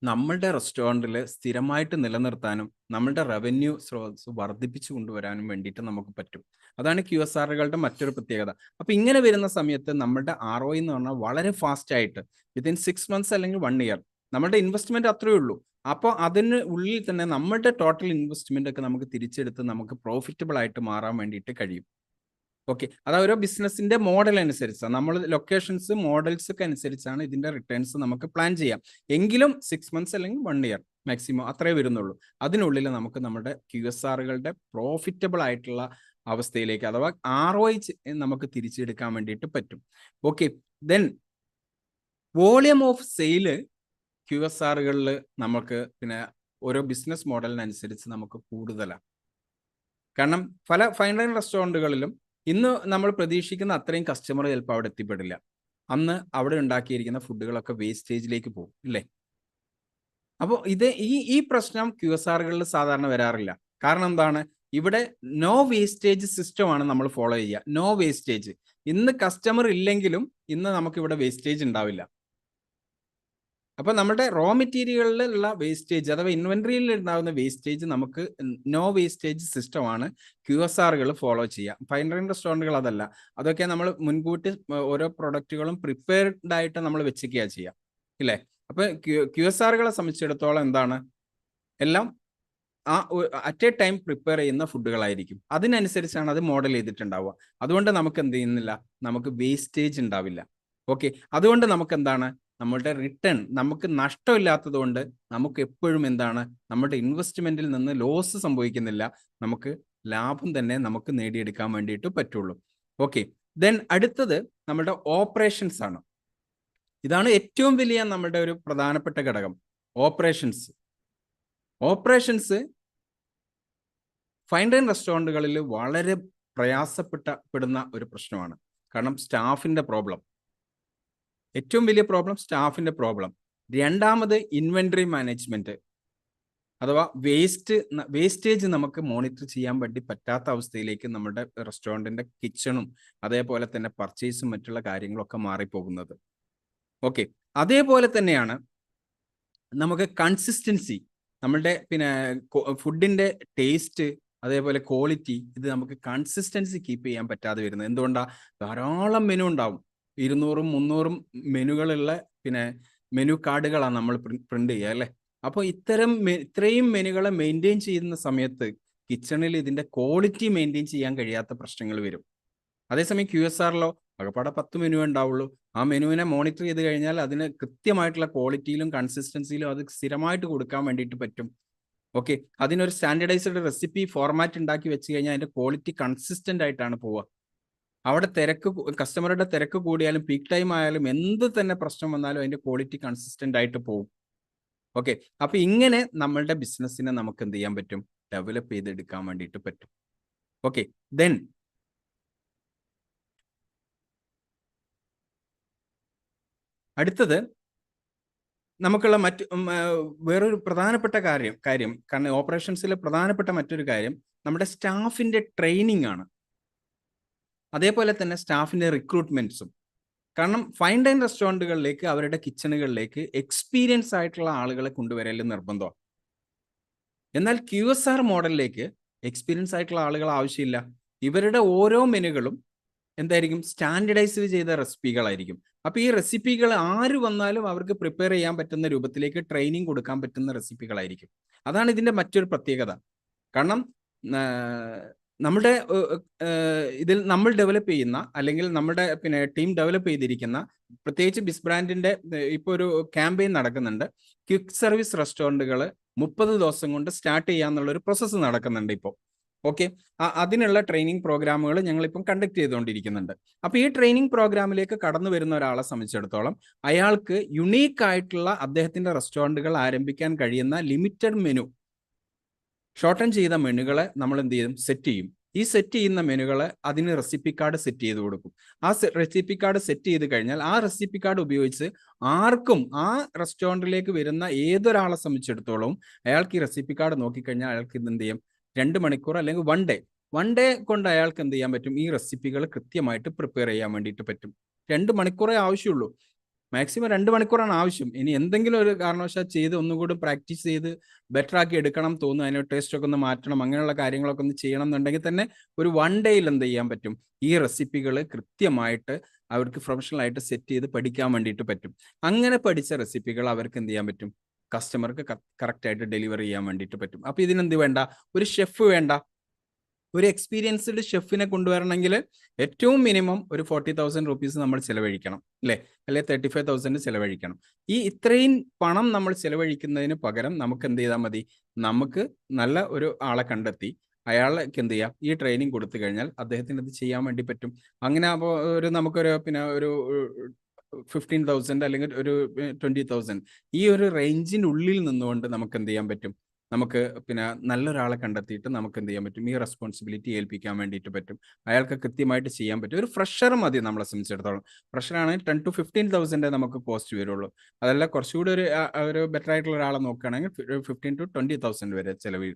നമ്മളുടെ റെസ്റ്റോറൻറ്റിൽ സ്ഥിരമായിട്ട് നിലനിർത്താനും നമ്മളുടെ റവന്യൂ സ്രോതസ് വർദ്ധിപ്പിച്ചു കൊണ്ടുവരാനും വേണ്ടിയിട്ട് നമുക്ക് പറ്റും. അതാണ് QSRകളുടെ മറ്റൊരു പ്രത്യേകത. അപ്പോൾ ഇങ്ങനെ വരുന്ന സമയത്ത് നമ്മളുടെ ROI എന്ന് പറഞ്ഞാൽ വളരെ ഫാസ്റ്റ് ആയിട്ട് വിത്തിൻ 6 months അല്ലെങ്കിൽ 1 year നമ്മളുടെ ഇൻവെസ്റ്റ്മെന്റ് അത്രയേ ഉള്ളൂ. അപ്പോൾ അതിന് ഉള്ളിൽ തന്നെ നമ്മളുടെ ടോട്ടൽ ഇൻവെസ്റ്റ്മെന്റ് ഒക്കെ നമുക്ക് തിരിച്ചെടുത്ത് നമുക്ക് പ്രോഫിറ്റബിൾ ആയിട്ട് മാറാൻ വേണ്ടിയിട്ട് കഴിയും. ഓക്കെ, അത് ഓരോ ബിസിനസിന്റെ മോഡൽ അനുസരിച്ചാണ്, നമ്മൾ ലൊക്കേഷൻസ് മോഡൽസ് ഒക്കെ അനുസരിച്ചാണ് ഇതിന്റെ റിട്ടേൺസ് നമുക്ക് പ്ലാൻ ചെയ്യാം. എങ്കിലും 6 months അല്ലെങ്കിൽ 1 year മാക്സിമം അത്രേ വരുന്നുള്ളൂ. അതിനുള്ളിൽ നമുക്ക് നമ്മുടെ QSRകളുടെ പ്രോഫിറ്റബിൾ ആയിട്ടുള്ള അവസ്ഥയിലേക്ക് അഥവാ ROI നമുക്ക് തിരിച്ചെടുക്കാൻ വേണ്ടിയിട്ട് പറ്റും. Okay, then volume of sale QSRകളിൽ നമുക്ക് പിന്നെ ഓരോ ബിസിനസ് മോഡലിനനുസരിച്ച് നമുക്ക് കൂടുതലാണ്. കാരണം പല ഫൈൻ ഡൈനിങ് റെസ്റ്റോറൻറ്റുകളിലും ഇന്ന് നമ്മൾ പ്രതീക്ഷിക്കുന്ന അത്രയും കസ്റ്റമർ ചിലപ്പോൾ അവിടെ എത്തിപ്പെടില്ല. അന്ന് അവിടെ ഉണ്ടാക്കിയിരിക്കുന്ന ഫുഡുകളൊക്കെ വേസ്റ്റേജിലേക്ക് പോകും, ഇല്ലേ? അപ്പോൾ ഈ പ്രശ്നം QSRകളിൽ സാധാരണ വരാറില്ല. കാരണം എന്താണ്? ഇവിടെ നോ വേസ്റ്റേജ് സിസ്റ്റമാണ് നമ്മൾ ഫോളോ ചെയ്യുക. No wastage. ഇന്ന് കസ്റ്റമർ ഇല്ലെങ്കിലും ഇന്ന് നമുക്ക് ഇവിടെ വേസ്റ്റേജ് ഉണ്ടാവില്ല. അപ്പോൾ നമ്മുടെ റോ മെറ്റീരിയലിലുള്ള വേസ്റ്റേജ് അഥവാ ഇൻവെന്ററിയിൽ ഉണ്ടാകുന്ന വേസ്റ്റേജ് നമുക്ക് നോ വേസ്റ്റേജ് സിസ്റ്റമാണ് QSRകൾ ഫോളോ ചെയ്യുക. ഫൈൻ ഡൈനിങ് റെസ്റ്റോറൻറ്റുകൾ അതല്ല. അതൊക്കെ നമ്മൾ മുൻകൂട്ടി ഓരോ പ്രൊഡക്റ്റുകളും പ്രിപ്പയർഡ് ആയിട്ട് നമ്മൾ വെച്ചിരിക്കുകയാണ് ചെയ്യുക, ഇല്ലേ? അപ്പോൾ QSRകളെ സംബന്ധിച്ചിടത്തോളം എന്താണ്, എല്ലാം അറ്റ് എ ടൈം പ്രിപ്പയർ ചെയ്യുന്ന ഫുഡുകളായിരിക്കും. അതിനനുസരിച്ചാണ് അത് മോഡൽ ചെയ്തിട്ടുണ്ടാവുക. അതുകൊണ്ട് നമുക്ക് എന്ത് ചെയ്യുന്നില്ല, നമുക്ക് വേസ്റ്റേജ് ഉണ്ടാവില്ല. ഓക്കെ, അതുകൊണ്ട് നമുക്ക് എന്താണ്, നമ്മളുടെ റിട്ടേൺ നമുക്ക് നഷ്ടമില്ലാത്തത് കൊണ്ട് നമുക്ക് എപ്പോഴും എന്താണ്, നമ്മുടെ ഇൻവെസ്റ്റ്മെന്റിൽ നിന്ന് ലോസ് സംഭവിക്കുന്നില്ല. നമുക്ക് ലാഭം തന്നെ നമുക്ക് നേടിയെടുക്കാൻ വേണ്ടിയിട്ട് പറ്റുള്ളൂ. ഓക്കെ, ദെൻ അടുത്തത് നമ്മുടെ ഓപ്പറേഷൻസ് ആണ്. ഇതാണ് ഏറ്റവും വലിയ നമ്മുടെ ഒരു പ്രധാനപ്പെട്ട ഘടകം, ഓപ്പറേഷൻസ് ഫൈൻ ഡൈനിങ് റെസ്റ്റോറൻറ്റുകളിൽ വളരെ പ്രയാസപ്പെടുന്ന ഒരു പ്രശ്നമാണ്. കാരണം സ്റ്റാഫിന്റെ പ്രോബ്ലം, ഏറ്റവും വലിയ പ്രോബ്ലം സ്റ്റാഫിന്റെ പ്രോബ്ലം. രണ്ടാമത് ഇൻവെന്ററി മാനേജ്മെന്റ് അഥവാ വേസ്റ്റേജ് നമുക്ക് മോണിറ്റർ ചെയ്യാൻ വേണ്ടി പറ്റാത്ത അവസ്ഥയിലേക്ക് നമ്മുടെ റെസ്റ്റോറൻറ്റിന്റെ കിച്ചണും അതേപോലെ തന്നെ പർച്ചേസും മറ്റുള്ള കാര്യങ്ങളൊക്കെ മാറിപ്പോകുന്നത്. ഓക്കെ, അതേപോലെ തന്നെയാണ് നമുക്ക് കൺസിസ്റ്റൻസി, നമ്മളുടെ പിന്നെ ഫുഡിന്റെ ടേസ്റ്റ് അതേപോലെ ക്വാളിറ്റി, ഇത് നമുക്ക് കൺസിസ്റ്റൻസി കീപ്പ് ചെയ്യാൻ പറ്റാതെ വരുന്നത് എന്തുകൊണ്ടാണ്? ധാരാളം മെനു ഉണ്ടാവും, 200-300 മെനുകളുള്ള പിന്നെ മെനു കാർഡുകളാണ് നമ്മൾ പ്രിന്റ് ചെയ്യുക, അല്ലേ? അപ്പോൾ ഇത്രയും മെനുകളെ മെയിൻറ്റെയിൻ ചെയ്യുന്ന സമയത്ത് കിച്ചണിൽ ഇതിന്റെ ക്വാളിറ്റി മെയിൻറ്റെയിൻ ചെയ്യാൻ കഴിയാത്ത പ്രശ്നങ്ങൾ വരും. അതേസമയം QSRലോ അകപ്പാടെ 10 മെനു ഉണ്ടാവുള്ളൂ. ആ മെനുവിനെ മോണിറ്റർ ചെയ്ത് കഴിഞ്ഞാൽ അതിന് കൃത്യമായിട്ടുള്ള ക്വാളിറ്റിയിലും കൺസിസ്റ്റൻസിയിലും അത് സ്ഥിരമായിട്ട് കൊടുക്കാൻ വേണ്ടിയിട്ട് പറ്റും. ഓക്കെ, അതിനൊരു സ്റ്റാൻഡർഡൈസ്ഡ് റെസിപ്പി ഫോർമാറ്റ് ഉണ്ടാക്കി വെച്ച് കഴിഞ്ഞാൽ അതിന്റെ ക്വാളിറ്റി കൺസിസ്റ്റന്റ് ആയിട്ടാണ് പോവുക. അവിടെ കസ്റ്റമറുടെ തിരക്ക് കൂടിയാലും പീക്ക് ടൈം ആയാലും എന്ത് തന്നെ പ്രശ്നം വന്നാലും അതിന്റെ ക്വാളിറ്റി കൺസിസ്റ്റന്റ് ആയിട്ട് പോകും. ഓക്കെ, അപ്പൊ ഇങ്ങനെ നമ്മളുടെ ബിസിനസ്സിനെ നമുക്ക് എന്ത് ചെയ്യാൻ പറ്റും, ഡെവലപ്പ് ചെയ്തെടുക്കാൻ വേണ്ടിയിട്ട് പറ്റും. ഓക്കെ, ദെൻ അടുത്തത് നമുക്കുള്ള വേറൊരു പ്രധാനപ്പെട്ട കാര്യം കാരണം ഓപ്പറേഷൻസിലെ പ്രധാനപ്പെട്ട മറ്റൊരു കാര്യം നമ്മുടെ സ്റ്റാഫിന്റെ ട്രെയിനിങ് ആണ്. അതേപോലെ തന്നെ സ്റ്റാഫിന്റെ റിക്രൂട്ട്മെന്റ്സും. കാരണം ഫൈൻ ഡൈൻ റെസ്റ്റോറൻറ്റുകളിലേക്ക് അവരുടെ കിച്ചണുകളിലേക്ക് എക്സ്പീരിയൻസ് ആയിട്ടുള്ള ആളുകളെ കൊണ്ടുവരൽ നിർബന്ധമാണ്. എന്നാൽ QSR മോഡലിലേക്ക് എക്സ്പീരിയൻസ് ആയിട്ടുള്ള ആളുകൾ ആവശ്യമില്ല. ഇവരുടെ ഓരോ മെനുകളും എന്തായിരിക്കും, സ്റ്റാൻഡർഡൈസ് ചെയ്ത റെസിപ്പികളായിരിക്കും. അപ്പോൾ ഈ റെസിപ്പികൾ ആര് വന്നാലും അവർക്ക് പ്രിപ്പയർ ചെയ്യാൻ പറ്റുന്ന രൂപത്തിലേക്ക് ട്രെയിനിങ് കൊടുക്കാൻ പറ്റുന്ന റെസിപ്പികളായിരിക്കും. അതാണ് ഇതിന്റെ മറ്റൊരു പ്രത്യേകത. കാരണം നമ്മുടെ ഇതിൽ നമ്മൾ ഡെവലപ്പ് ചെയ്യുന്ന അല്ലെങ്കിൽ നമ്മുടെ പിന്നെ ടീം ഡെവലപ്പ് ചെയ്തിരിക്കുന്ന പ്രത്യേകിച്ച് ബിസ് ബ്രാൻഡിന്റെ ഇപ്പോൾ ഒരു ക്യാമ്പയിൻ നടക്കുന്നുണ്ട്. ക്വിക്ക് സർവീസ് റെസ്റ്റോറൻറ്റുകൾ 30 ദിവസം കൊണ്ട് സ്റ്റാർട്ട് ചെയ്യാന്നുള്ളൊരു പ്രോസസ്സ് നടക്കുന്നുണ്ട് ഇപ്പോൾ. ഓക്കെ, അതിനുള്ള ട്രെയിനിങ് പ്രോഗ്രാമുകൾ ഞങ്ങളിപ്പം കണ്ടക്ട് ചെയ്തുകൊണ്ടിരിക്കുന്നുണ്ട്. അപ്പോൾ ഈ ട്രെയിനിങ് പ്രോഗ്രാമിലേക്ക് കടന്നു വരുന്ന ഒരാളെ സംബന്ധിച്ചിടത്തോളം അയാൾക്ക് യുണീക്ക് ആയിട്ടുള്ള അദ്ദേഹത്തിന്റെ റെസ്റ്റോറൻറ്റുകൾ ആരംഭിക്കാൻ കഴിയുന്ന ലിമിറ്റഡ് മെനു, ഷോർട്ടൻ ചെയ്ത മെനുകളെ നമ്മൾ എന്ത് ചെയ്യും, സെറ്റ് ചെയ്യും. ഈ സെറ്റ് ചെയ്യുന്ന മെനുകളെ അതിന് റെസിപ്പി കാർഡ് സെറ്റ് ചെയ്ത് കൊടുക്കും. ആ റെസിപ്പി കാർഡ് സെറ്റ് ചെയ്ത് കഴിഞ്ഞാൽ ആ റെസിപ്പി കാർഡ് ഉപയോഗിച്ച് ആർക്കും ആ റെസ്റ്റോറൻറ്റിലേക്ക് വരുന്ന ഏതൊരാളെ സംബന്ധിച്ചിടത്തോളം അയാൾക്ക് ഈ റെസിപ്പി കാർഡ് നോക്കിക്കഴിഞ്ഞാൽ അയാൾക്ക് ഇത് എന്ത് ചെയ്യും, 2 മണിക്കൂർ അല്ലെങ്കിൽ 1 ഡേ കൊണ്ട് അയാൾക്ക് എന്ത് ചെയ്യാൻ പറ്റും, ഈ റെസിപ്പികൾ കൃത്യമായിട്ട് പ്രിപ്പയർ ചെയ്യാൻ വേണ്ടിയിട്ട് പറ്റും. 2 മണിക്കൂറേ ആവശ്യമുള്ളൂ. മാക്സിമം 2 മണിക്കൂറാണ് ആവശ്യം. ഇനി എന്തെങ്കിലും ഒരു കാരണവശാൽ ചെയ്ത് ഒന്നുകൂടി പ്രാക്ടീസ് ചെയ്ത് ബെറ്റർ ആക്കി എടുക്കണം തോന്നുന്നു, അതിന് ടേസ്റ്റ് ഒക്കെ ഒന്ന് മാറ്റണം, അങ്ങനെയുള്ള കാര്യങ്ങളൊക്കെ ഒന്ന് ചെയ്യണം എന്നുണ്ടെങ്കിൽ തന്നെ ഒരു 1 ഡേയിൽ എന്ത് ചെയ്യാൻ പറ്റും, ഈ റെസിപ്പികൾ കൃത്യമായിട്ട് അവർക്ക് പ്രൊഫഷണൽ ആയിട്ട് സെറ്റ് ചെയ്ത് പഠിക്കാൻ വേണ്ടിയിട്ട് പറ്റും. അങ്ങനെ പഠിച്ച റെസിപ്പികൾ അവർക്ക് എന്ത് ചെയ്യാൻ പറ്റും, കസ്റ്റമർക്ക് കറക്റ്റ് ആയിട്ട് ഡെലിവർ ചെയ്യാൻ വേണ്ടിയിട്ട് പറ്റും. അപ്പൊ ഇതിനെന്ത് വേണ്ട, ഒരു ഷെഫ് വേണ്ട. ഒരു എക്സ്പീരിയൻസ്ഡ് ഷെഫിനെ കൊണ്ടുവരണമെങ്കിൽ ഏറ്റവും മിനിമം ഒരു 40,000 റുപ്പീസ് നമ്മൾ ചിലവഴിക്കണം, അല്ലേ? അല്ലെ 35,000 ചിലവഴിക്കണം. ഇത്രയും പണം നമ്മൾ ചിലവഴിക്കുന്നതിന് പകരം നമുക്ക് എന്ത് ചെയ്താൽ മതി, നമുക്ക് നല്ല ഒരു ആളെ കണ്ടെത്തി അയാൾക്ക് എന്ത് ചെയ്യാം, ഈ ട്രെയിനിങ് കൊടുത്തു കഴിഞ്ഞാൽ അദ്ദേഹത്തിന് അത് ചെയ്യാൻ വേണ്ടി പറ്റും. അങ്ങനെ അപ്പോൾ നമുക്കൊരു ഒരു 15,000 അല്ലെങ്കിൽ ഒരു 20,000 ഈ ഒരു റേഞ്ചിൻ്റെ ഉള്ളിൽ നിന്നുകൊണ്ട് നമുക്ക് എന്ത് ചെയ്യാൻ പറ്റും, നമുക്ക് നല്ലൊരാളെ കണ്ടെത്തിയിട്ട് നമുക്ക് എന്ത് ചെയ്യാൻ പറ്റും, ഈ റെസ്പോൺസിബിലിറ്റി ഏൽപ്പിക്കാൻ വേണ്ടിയിട്ട് പറ്റും. അയാൾക്ക് കൃത്യമായിട്ട് ചെയ്യാൻ പറ്റും. ഒരു ഫ്രഷർ മതി നമ്മളെ സംബന്ധിച്ചിടത്തോളം. ഫ്രഷറാണെങ്കിൽ 10,000 to 15,000 നമുക്ക് കോസ്റ്റ് വരുള്ളൂ. അതല്ല കുറച്ചുകൂടി ഒരു ബെറ്റർ ആയിട്ടുള്ള ഒരാളെ നോക്കുകയാണെങ്കിൽ 15,000 to 20,000 വരെ ചിലവ്.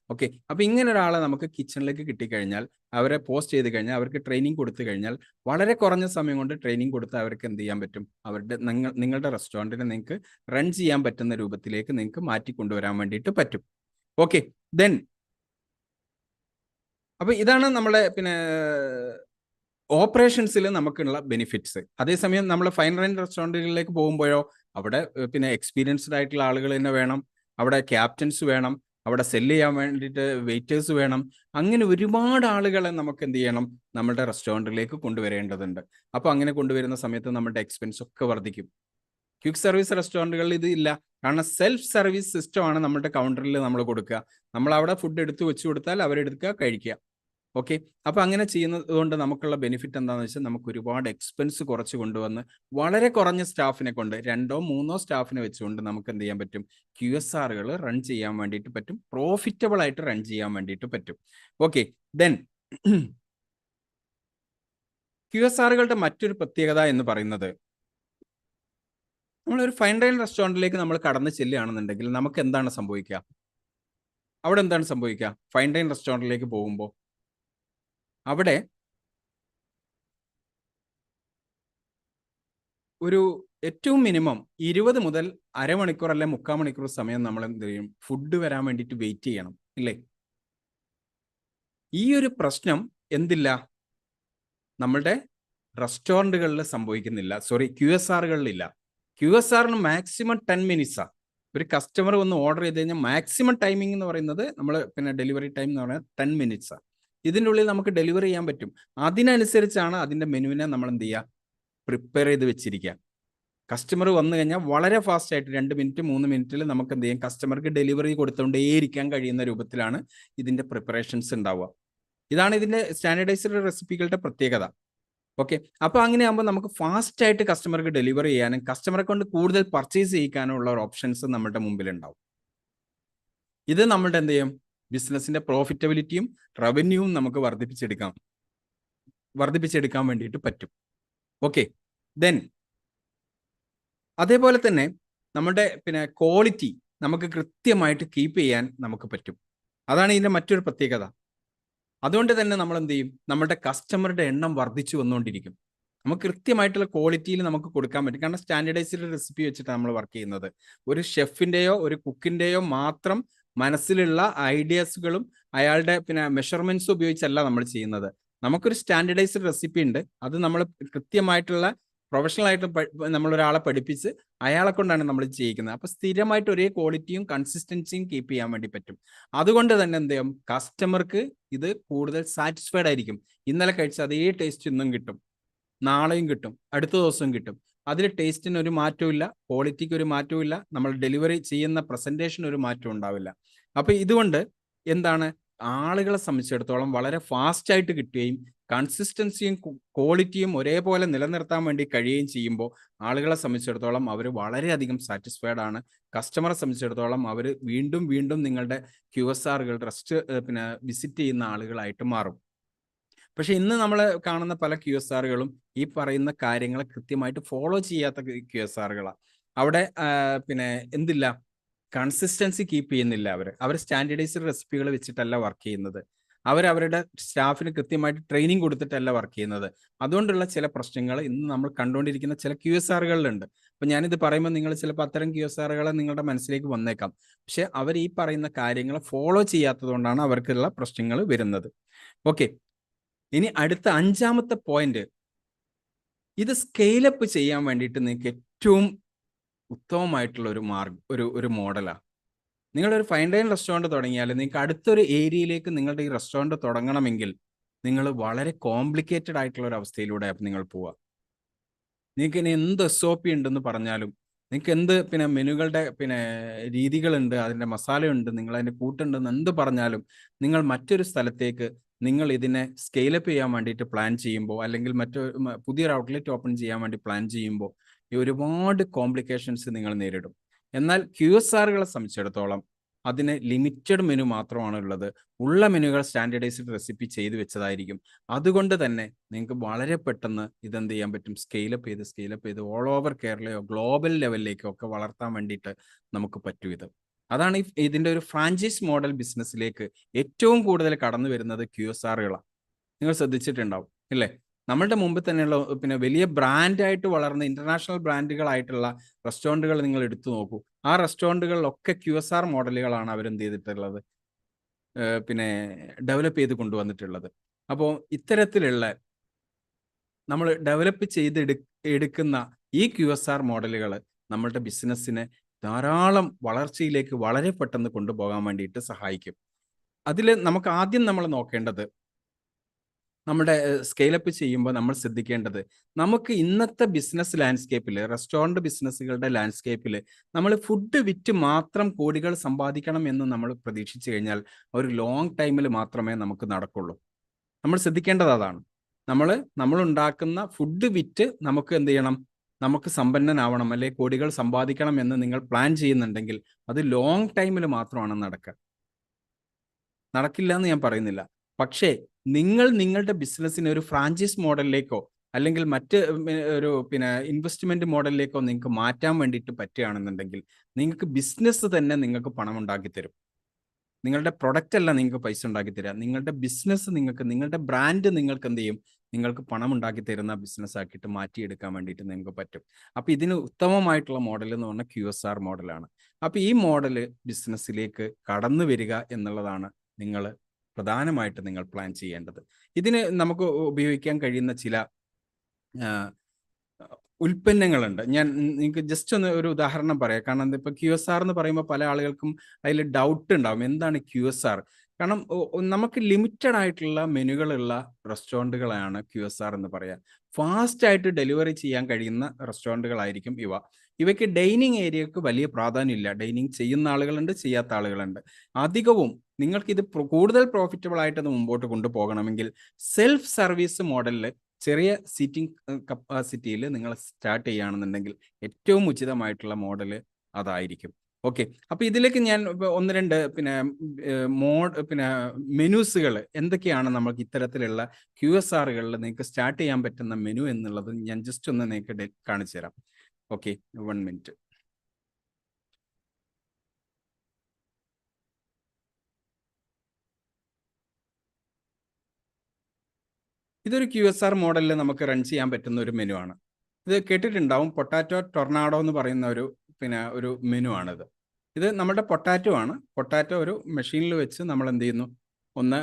ഓക്കെ, അപ്പൊ ഇങ്ങനെ ഒരാളെ നമുക്ക് കിച്ചണിലേക്ക് കിട്ടിക്കഴിഞ്ഞാൽ, അവരെ പോസ്റ്റ് ചെയ്ത് കഴിഞ്ഞാൽ, അവർക്ക് ട്രെയിനിങ് കൊടുത്തു കഴിഞ്ഞാൽ, വളരെ കുറഞ്ഞ സമയം കൊണ്ട് ട്രെയിനിങ് കൊടുത്ത് അവർക്ക് എന്ത് ചെയ്യാൻ പറ്റും, നിങ്ങളുടെ റെസ്റ്റോറൻറ്റിനെ നിങ്ങൾക്ക് റൺ ചെയ്യാൻ പറ്റുന്ന രൂപത്തിലേക്ക് നിങ്ങൾക്ക് മാറ്റി കൊണ്ടുവരാൻ വേണ്ടിയിട്ട് പറ്റും. ഓക്കെ, ദെൻ അപ്പൊ ഇതാണ് നമ്മുടെ ഓപ്പറേഷൻസിൽ നമുക്കുള്ള ബെനിഫിറ്റ്സ്. അതേസമയം നമ്മൾ ഫൈൻ റൈൻ റെസ്റ്റോറൻറ്റുകളിലേക്ക് പോകുമ്പോഴോ അവിടെ എക്സ്പീരിയൻസ്ഡ് ആയിട്ടുള്ള ആളുകൾ തന്നെ വേണം, അവിടെ ക്യാപ്റ്റൻസ് വേണം, അവിടെ സെല്ല് ചെയ്യാൻ വേണ്ടിയിട്ട് വെയിറ്റേഴ്സ് വേണം. അങ്ങനെ ഒരുപാട് ആളുകളെ നമുക്ക് എന്ത് ചെയ്യണം, നമ്മുടെ റെസ്റ്റോറൻറ്റിലേക്ക് കൊണ്ടുവരേണ്ടതുണ്ട്. അപ്പോൾ അങ്ങനെ കൊണ്ടുവരുന്ന സമയത്ത് നമ്മുടെ എക്സ്പെൻസ് ഒക്കെ വർദ്ധിക്കും. ക്വിക്ക് സർവീസ് റെസ്റ്റോറൻറ്റുകളിൽ ഇത് ഇല്ല. കാരണം സെൽഫ് സർവീസ് സിസ്റ്റമാണ് നമ്മുടെ കൗണ്ടറിൽ നമ്മൾ കൊടുക്കുക. നമ്മൾ അവിടെ ഫുഡ് എടുത്ത് വെച്ച് കൊടുത്താൽ അവരെടുക്കുക, കഴിക്കുക. ഓക്കെ, അപ്പൊ അങ്ങനെ ചെയ്യുന്നത് കൊണ്ട് നമുക്കുള്ള ബെനിഫിറ്റ് എന്താണെന്ന് വെച്ചാൽ, നമുക്ക് ഒരുപാട് എക്സ്പെൻസ് കുറച്ച് കൊണ്ടുവന്ന് വളരെ കുറഞ്ഞ സ്റ്റാഫിനെ കൊണ്ട് 2 or 3 സ്റ്റാഫിനെ വെച്ചുകൊണ്ട് നമുക്ക് എന്ത് ചെയ്യാൻ പറ്റും, QSRകൾ റൺ ചെയ്യാൻ വേണ്ടിയിട്ട് പറ്റും, പ്രോഫിറ്റബിൾ ആയിട്ട് റൺ ചെയ്യാൻ വേണ്ടിയിട്ട് പറ്റും. ഓക്കെ, ദെൻ QSRകളുടെ മറ്റൊരു പ്രത്യേകത എന്ന് പറയുന്നത്, നമ്മളൊരു ഫൈൻ ഡൈൻ റെസ്റ്റോറൻറ്റിലേക്ക് നമ്മൾ കടന്ന് ചെല്ലുകയാണെന്നുണ്ടെങ്കിൽ നമുക്ക് എന്താണ് സംഭവിക്കുക, അവിടെ എന്താണ് സംഭവിക്കുക, ഫൈൻ ഡൈൻ റെസ്റ്റോറൻറ്റിലേക്ക് പോകുമ്പോൾ അവിടെ ഒരു ഏറ്റവും മിനിമം 20 മുതൽ അരമണിക്കൂർ അല്ലെ 3/4 മണിക്കൂർ സമയം നമ്മൾ എന്ത് ചെയ്യും, ഫുഡ് വരാൻ വേണ്ടിയിട്ട് വെയിറ്റ് ചെയ്യണം, ഇല്ലേ? ഈ ഒരു പ്രശ്നം എന്തില്ല, നമ്മളുടെ റെസ്റ്റോറൻറ്റുകളിൽ സംഭവിക്കുന്നില്ല. സോറി, QSRകളിലില്ല. QSRന് മാക്സിമം 10 മിനിറ്റ്സാ. ഒരു കസ്റ്റമർ ഒന്ന് ഓർഡർ ചെയ്ത് കഴിഞ്ഞാൽ മാക്സിമം ടൈമിംഗ് എന്ന് പറയുന്നത് നമ്മൾ ഡെലിവറി ടൈം എന്ന് പറയുന്നത് 10 മിനിറ്റ്സാ. ഇതിൻ്റെ ഉള്ളിൽ നമുക്ക് ഡെലിവറി ചെയ്യാൻ പറ്റും. അതിനനുസരിച്ചാണ് അതിൻ്റെ മെനുവിനെ നമ്മൾ എന്ത് ചെയ്യുക, പ്രിപ്പയർ ചെയ്ത് വെച്ചിരിക്കുക. കസ്റ്റമർ വന്നു കഴിഞ്ഞാൽ വളരെ ഫാസ്റ്റ് ആയിട്ട് 2 മിനിറ്റ് 3 മിനിറ്റിൽ നമുക്ക് എന്ത് ചെയ്യാം, കസ്റ്റമർക്ക് ഡെലിവറി കൊടുത്തുകൊണ്ടേയിരിക്കാൻ കഴിയുന്ന രൂപത്തിലാണ് ഇതിൻ്റെ പ്രിപ്പറേഷൻസ് ഉണ്ടാവുക. ഇതാണ് ഇതിൻ്റെ സ്റ്റാൻഡേർഡൈസ്ഡ് റെസിപ്പികളുടെ പ്രത്യേകത. ഓക്കെ, അപ്പോൾ അങ്ങനെയാകുമ്പോൾ നമുക്ക് ഫാസ്റ്റ് ആയിട്ട് കസ്റ്റമർക്ക് ഡെലിവറി ചെയ്യാനും കസ്റ്റമറെ കൊണ്ട് കൂടുതൽ പർച്ചേസ് ചെയ്യിക്കാനുള്ള ഒരു ഓപ്ഷൻസ് നമ്മുടെ മുമ്പിൽ ഉണ്ടാവും. ഇത് നമ്മുടെ എന്ത് ചെയ്യും, ബിസിനസിന്റെ പ്രോഫിറ്റബിലിറ്റിയും റവന്യൂവും നമുക്ക് വർദ്ധിപ്പിച്ചെടുക്കാൻ വേണ്ടിയിട്ട് പറ്റും. ഓക്കെ, ദെൻ അതേപോലെ തന്നെ നമ്മുടെ ക്വാളിറ്റി നമുക്ക് കൃത്യമായിട്ട് കീപ്പ് ചെയ്യാൻ നമുക്ക് പറ്റും. അതാണ് ഇതിന്റെ മറ്റൊരു പ്രത്യേകത. അതുകൊണ്ട് തന്നെ നമ്മൾ എന്ത് ചെയ്യും, നമ്മുടെ കസ്റ്റമറുടെ എണ്ണം വർദ്ധിച്ചു വന്നുകൊണ്ടിരിക്കും. നമുക്ക് കൃത്യമായിട്ടുള്ള ക്വാളിറ്റിയിൽ നമുക്ക് കൊടുക്കാൻ പറ്റും. കാരണം സ്റ്റാൻഡേർഡൈസ്ഡ് റെസിപ്പി വെച്ചിട്ടാണ് നമ്മൾ വർക്ക് ചെയ്യുന്നത്. ഒരു ഷെഫിൻ്റെയോ ഒരു കുക്കിൻ്റെയോ മാത്രം മനസ്സിലുള്ള ഐഡിയാസുകളും അയാളുടെ മെഷർമെന്റ്സ് ഉപയോഗിച്ചല്ല നമ്മൾ ചെയ്യുന്നത്. നമുക്കൊരു സ്റ്റാൻഡേർഡൈസ്ഡ് റെസിപ്പി ഉണ്ട്. അത് നമ്മൾ കൃത്യമായിട്ടുള്ള പ്രൊഫഷണൽ ആയിട്ട് നമ്മളൊരാളെ പഠിപ്പിച്ച് അയാളെ കൊണ്ടാണ് നമ്മൾ ചെയ്യിക്കുന്നത്. അപ്പൊ സ്ഥിരമായിട്ട് ഒരേ ക്വാളിറ്റിയും കൺസിസ്റ്റൻസിയും കീപ്പ് ചെയ്യാൻ വേണ്ടി പറ്റും. അതുകൊണ്ട് തന്നെ എന്ത് ചെയ്യും, കസ്റ്റമർക്ക് ഇത് കൂടുതൽ സാറ്റിസ്ഫൈഡ് ആയിരിക്കും. ഇന്നലെ കഴിച്ച അതേ ടേസ്റ്റ് ഇന്നും കിട്ടും, നാളെയും കിട്ടും, അടുത്ത ദിവസവും കിട്ടും. അതിൽ ടേസ്റ്റിന് ഒരു മാറ്റവും ഇല്ല, ക്വാളിറ്റിക്ക് ഒരു മാറ്റവും ഇല്ല, നമ്മൾ ഡെലിവറി ചെയ്യുന്ന പ്രസന്റേഷൻ ഒരു മാറ്റവും ഉണ്ടാവില്ല. അപ്പൊ ഇതുകൊണ്ട് എന്താണ്, ആളുകളെ സംബന്ധിച്ചിടത്തോളം വളരെ ഫാസ്റ്റ് ആയിട്ട് കിട്ടുകയും കൺസിസ്റ്റൻസിയും ക്വാളിറ്റിയും ഒരേപോലെ നിലനിർത്താൻ വേണ്ടി കഴിയുകയും ചെയ്യുമ്പോൾ ആളുകളെ സംബന്ധിച്ചിടത്തോളം അവർ വളരെയധികം സാറ്റിസ്ഫൈഡ് ആണ്. കസ്റ്റമറെ സംബന്ധിച്ചിടത്തോളം അവർ വീണ്ടും വീണ്ടും നിങ്ങളുടെ QSRകൾ വിസിറ്റ് ചെയ്യുന്ന ആളുകളായിട്ട് മാറും. പക്ഷെ ഇന്ന് നമ്മൾ കാണുന്ന പല QSRകളും ഈ പറയുന്ന കാര്യങ്ങളെ കൃത്യമായിട്ട് ഫോളോ ചെയ്യാത്ത QSRകളാണ്. അവിടെ എന്തില്ല, കൺസിസ്റ്റൻസി കീപ്പ് ചെയ്യുന്നില്ല. അവർ സ്റ്റാൻഡേർഡൈസ്ഡ് റെസിപ്പികൾ വെച്ചിട്ടല്ല വർക്ക് ചെയ്യുന്നത്. അവരവരുടെ സ്റ്റാഫിന് കൃത്യമായിട്ട് ട്രെയിനിങ് കൊടുത്തിട്ടല്ല വർക്ക് ചെയ്യുന്നത്. അതുകൊണ്ടുള്ള ചില പ്രശ്നങ്ങൾ ഇന്ന് നമ്മൾ കണ്ടുകൊണ്ടിരിക്കുന്ന ചില QSRകളിലുണ്ട്. അപ്പൊ ഞാനിത് പറയുമ്പോൾ നിങ്ങൾ ചിലപ്പോൾ അത്തരം QSRകളെ നിങ്ങളുടെ മനസ്സിലേക്ക് വന്നേക്കാം. പക്ഷെ അവർ ഈ പറയുന്ന കാര്യങ്ങൾ ഫോളോ ചെയ്യാത്തത് കൊണ്ടാണ് അവർക്കുള്ള പ്രശ്നങ്ങൾ വരുന്നത്. ഓക്കെ, ഇനി അടുത്ത 5ാമത്തെ പോയിന്റ്, ഇത് സ്കെയിലപ്പ് ചെയ്യാൻ വേണ്ടിയിട്ട് നിങ്ങൾക്ക് ഏറ്റവും ഉത്തമമായിട്ടുള്ള ഒരു മോഡലാണ്. നിങ്ങളൊരു ഫൈൻ ഡൈൻ റെസ്റ്റോറൻറ്റ് തുടങ്ങിയാൽ നിങ്ങൾക്ക് അടുത്തൊരു ഏരിയയിലേക്ക് നിങ്ങളുടെ ഈ റെസ്റ്റോറൻറ്റ് തുടങ്ങണമെങ്കിൽ നിങ്ങൾ വളരെ കോംപ്ലിക്കേറ്റഡ് ആയിട്ടുള്ള ഒരു അവസ്ഥയിലൂടെ നിങ്ങൾ പോവുക. നിങ്ങൾക്ക് ഇനി എന്ത് SOP ഉണ്ടെന്ന് പറഞ്ഞാലും, നിങ്ങൾക്ക് എന്ത് മെനുകളുടെ രീതികളുണ്ട്, അതിൻ്റെ മസാലയുണ്ട്, നിങ്ങൾ അതിൻ്റെ കൂട്ടുണ്ടെന്ന് എന്ത് പറഞ്ഞാലും, നിങ്ങൾ മറ്റൊരു സ്ഥലത്തേക്ക് നിങ്ങൾ ഇതിനെ സ്കെയിലപ്പ് ചെയ്യാൻ വേണ്ടിയിട്ട് പ്ലാൻ ചെയ്യുമ്പോൾ, അല്ലെങ്കിൽ പുതിയൊരു ഔട്ട്ലെറ്റ് ഓപ്പൺ ചെയ്യാൻ വേണ്ടി പ്ലാൻ ചെയ്യുമ്പോൾ ഈ ഒരുപാട് കോംപ്ലിക്കേഷൻസ് നിങ്ങൾ നേരിടും. എന്നാൽ QSRകളെ സംബന്ധിച്ചിടത്തോളം അതിന് ലിമിറ്റഡ് മെനു മാത്രമാണ് ഉള്ളത്. ഉള്ള മെനുകൾ സ്റ്റാൻഡേർഡൈസ്ഡ് റെസിപ്പി ചെയ്ത് വെച്ചതായിരിക്കും. അതുകൊണ്ട് തന്നെ നിങ്ങൾക്ക് വളരെ പെട്ടെന്ന് ഇതെന്ത് ചെയ്യാൻ പറ്റും, സ്കെയിലപ്പ് ചെയ്ത് ഓൾ ഓവർ കേരളയോ ഗ്ലോബൽ ലെവലിലേക്കോ ഒക്കെ വളർത്താൻ വേണ്ടിയിട്ട് നമുക്ക് പറ്റും. അതാണ് ഇതിൻ്റെ ഒരു ഫ്രാഞ്ചൈസ് മോഡൽ ബിസിനസ്സിലേക്ക് ഏറ്റവും കൂടുതൽ കടന്നു വരുന്നത് QSRകളാണ്. നിങ്ങൾ ശ്രദ്ധിച്ചിട്ടുണ്ടാവും ഇല്ലേ? നമ്മളുടെ മുമ്പ് തന്നെയുള്ള വലിയ ബ്രാൻഡായിട്ട് വളർന്ന ഇന്റർനാഷണൽ ബ്രാൻഡുകളായിട്ടുള്ള റെസ്റ്റോറൻറ്റുകൾ നിങ്ങൾ എടുത്തു നോക്കൂ. ആ റെസ്റ്റോറൻറ്റുകളിലൊക്കെ QSR മോഡലുകളാണ് അവരെന്ത് ചെയ്തിട്ടുള്ളത്, ഡെവലപ്പ് ചെയ്ത് കൊണ്ടുവന്നിട്ടുള്ളത്. അപ്പോൾ ഇത്തരത്തിലുള്ള നമ്മൾ ഡെവലപ്പ് എടുക്കുന്ന ഈ QSR മോഡലുകൾ നമ്മളുടെ ബിസിനസ്സിനെ ധാരാളം വളർച്ചയിലേക്ക് വളരെ പെട്ടെന്ന് കൊണ്ടുപോകാൻ വേണ്ടിയിട്ട് സഹായിക്കും. അതിൽ നമുക്ക് ആദ്യം നമ്മൾ നോക്കേണ്ടത്, നമ്മുടെ സ്കെയിലപ്പ് ചെയ്യുമ്പോൾ നമ്മൾ ശ്രദ്ധിക്കേണ്ടത്, നമുക്ക് ഇന്നത്തെ ബിസിനസ് ലാൻഡ്സ്കേപ്പിൽ, റെസ്റ്റോറൻറ്റ് ബിസിനസ്സുകളുടെ ലാൻഡ്സ്കേപ്പിൽ നമ്മൾ ഫുഡ് വിറ്റ് മാത്രം കോടികൾ സമ്പാദിക്കണം എന്ന് നമ്മൾ പ്രതീക്ഷിച്ചു കഴിഞ്ഞാൽ ഒരു ലോങ് ടൈമിൽ മാത്രമേ നമുക്ക് നടക്കുള്ളൂ. നമ്മൾ ശ്രദ്ധിക്കേണ്ടത് അതാണ്. നമ്മൾ ഉണ്ടാക്കുന്ന ഫുഡ് വിറ്റ് നമുക്ക് എന്ത് ചെയ്യണം, നമുക്ക് സമ്പന്നനാവണം, അല്ലെങ്കിൽ കോടികൾ സമ്പാദിക്കണം എന്ന് നിങ്ങൾ പ്ലാൻ ചെയ്യുന്നുണ്ടെങ്കിൽ അത് ലോങ് ടൈമിൽ മാത്രമാണ് നടക്കില്ല എന്ന് ഞാൻ പറയുന്നില്ല. പക്ഷേ നിങ്ങളുടെ ബിസിനസ്സിനെ ഒരു ഫ്രാഞ്ചൈസ് മോഡലിലേക്കോ അല്ലെങ്കിൽ മറ്റ് ഒരു ഇൻവെസ്റ്റ്മെന്റ് മോഡലിലേക്കോ നിങ്ങൾക്ക് മാറ്റാൻ വേണ്ടിയിട്ട് പറ്റുകയാണെന്നുണ്ടെങ്കിൽ നിങ്ങൾക്ക് ബിസിനസ് തന്നെ നിങ്ങൾക്ക് പണം ഉണ്ടാക്കി തരും. നിങ്ങളുടെ പ്രൊഡക്റ്റ് അല്ല നിങ്ങൾക്ക് പൈസ ഉണ്ടാക്കി തരിക, നിങ്ങളുടെ ബിസിനസ് നിങ്ങളുടെ ബ്രാൻഡ് നിങ്ങൾക്ക് എന്ത് ചെയ്യും, നിങ്ങൾക്ക് പണം ഉണ്ടാക്കി തരുന്ന ബിസിനസ് ആക്കിയിട്ട് മാറ്റിയെടുക്കാൻ വേണ്ടിയിട്ട് നിങ്ങൾക്ക് പറ്റും. അപ്പോൾ ഇതിന് ഉത്തമമായിട്ടുള്ള മോഡൽ എന്ന് പറഞ്ഞാൽ QSR മോഡലാണ്. അപ്പോൾ ഈ മോഡല് ബിസിനസ്സിലേക്ക് കടന്നു വരിക എന്നുള്ളതാണ് പ്രധാനമായിട്ട് നിങ്ങൾ പ്ലാൻ ചെയ്യേണ്ടത്. ഇതിന് നമുക്ക് ഉപയോഗിക്കാൻ കഴിയുന്ന ചില ഉൽപ്പന്നങ്ങളുണ്ട്. ഞാൻ നിങ്ങൾക്ക് ജസ്റ്റ് ഒരു ഉദാഹരണം പറയാം. കാരണം ഇപ്പോൾ QSR എന്ന് പറയുമ്പോൾ പല ആളുകൾക്കും അതിൽ ഡൗട്ട് ഉണ്ടാവും, എന്താണ് QSR? കാരണം നമുക്ക് ലിമിറ്റഡ് ആയിട്ടുള്ള മെനുകളുള്ള റെസ്റ്റോറൻറ്റുകളാണ് QSR എന്ന് പറയാം. ഫാസ്റ്റ് ആയിട്ട് ഡെലിവറി ചെയ്യാൻ കഴിയുന്ന റെസ്റ്റോറൻറ്റുകളായിരിക്കും ഇവ. ഇവയ്ക്ക് ഡൈനിങ് ഏരിയക്ക് വലിയ പ്രാധാന്യമില്ല. ഡൈനിങ് ചെയ്യുന്ന ആളുകളുണ്ട്, ചെയ്യാത്ത ആളുകളുണ്ട്. അധികവും നിങ്ങൾക്കിത് കൂടുതൽ പ്രോഫിറ്റബിൾ ആയിട്ട് അത് മുമ്പോട്ട് കൊണ്ടുപോകണമെങ്കിൽ സെൽഫ് സർവീസ് മോഡലിൽ ചെറിയ സീറ്റിംഗ് കപ്പാസിറ്റിയിൽ നിങ്ങൾ സ്റ്റാർട്ട് ചെയ്യുകയാണെന്നുണ്ടെങ്കിൽ ഏറ്റവും ഉചിതമായിട്ടുള്ള മോഡൽ അതായിരിക്കും. ഓക്കെ, അപ്പൊ ഇതിലേക്ക് ഞാൻ ഒന്ന് രണ്ട് മെനൂസുകൾ എന്തൊക്കെയാണ് നമുക്ക് ഇത്തരത്തിലുള്ള QSRകളിൽ നിങ്ങൾക്ക് സ്റ്റാർട്ട് ചെയ്യാൻ പറ്റുന്ന മെനു എന്നുള്ളത് ഞാൻ ജസ്റ്റ് ഒന്ന് നിങ്ങൾക്ക് കാണിച്ചു തരാം. Okay, 1 minute. ഇതൊരു QSR മോഡലിൽ നമുക്ക് റൺ ചെയ്യാൻ പറ്റുന്ന ഒരു മെനു ആണ്. ഇത് കേട്ടിട്ടുണ്ടാവും, പൊട്ടാറ്റോ ടൊർണാഡോ എന്ന് പറയുന്ന ഒരു മെനു ആണിത്. ഇത് നമ്മുടെ പൊട്ടാറ്റോ ആണ്. പൊട്ടാറ്റോ ഒരു മെഷീനിൽ വെച്ച് നമ്മൾ എന്ത് ചെയ്യുന്നു, ഒന്ന്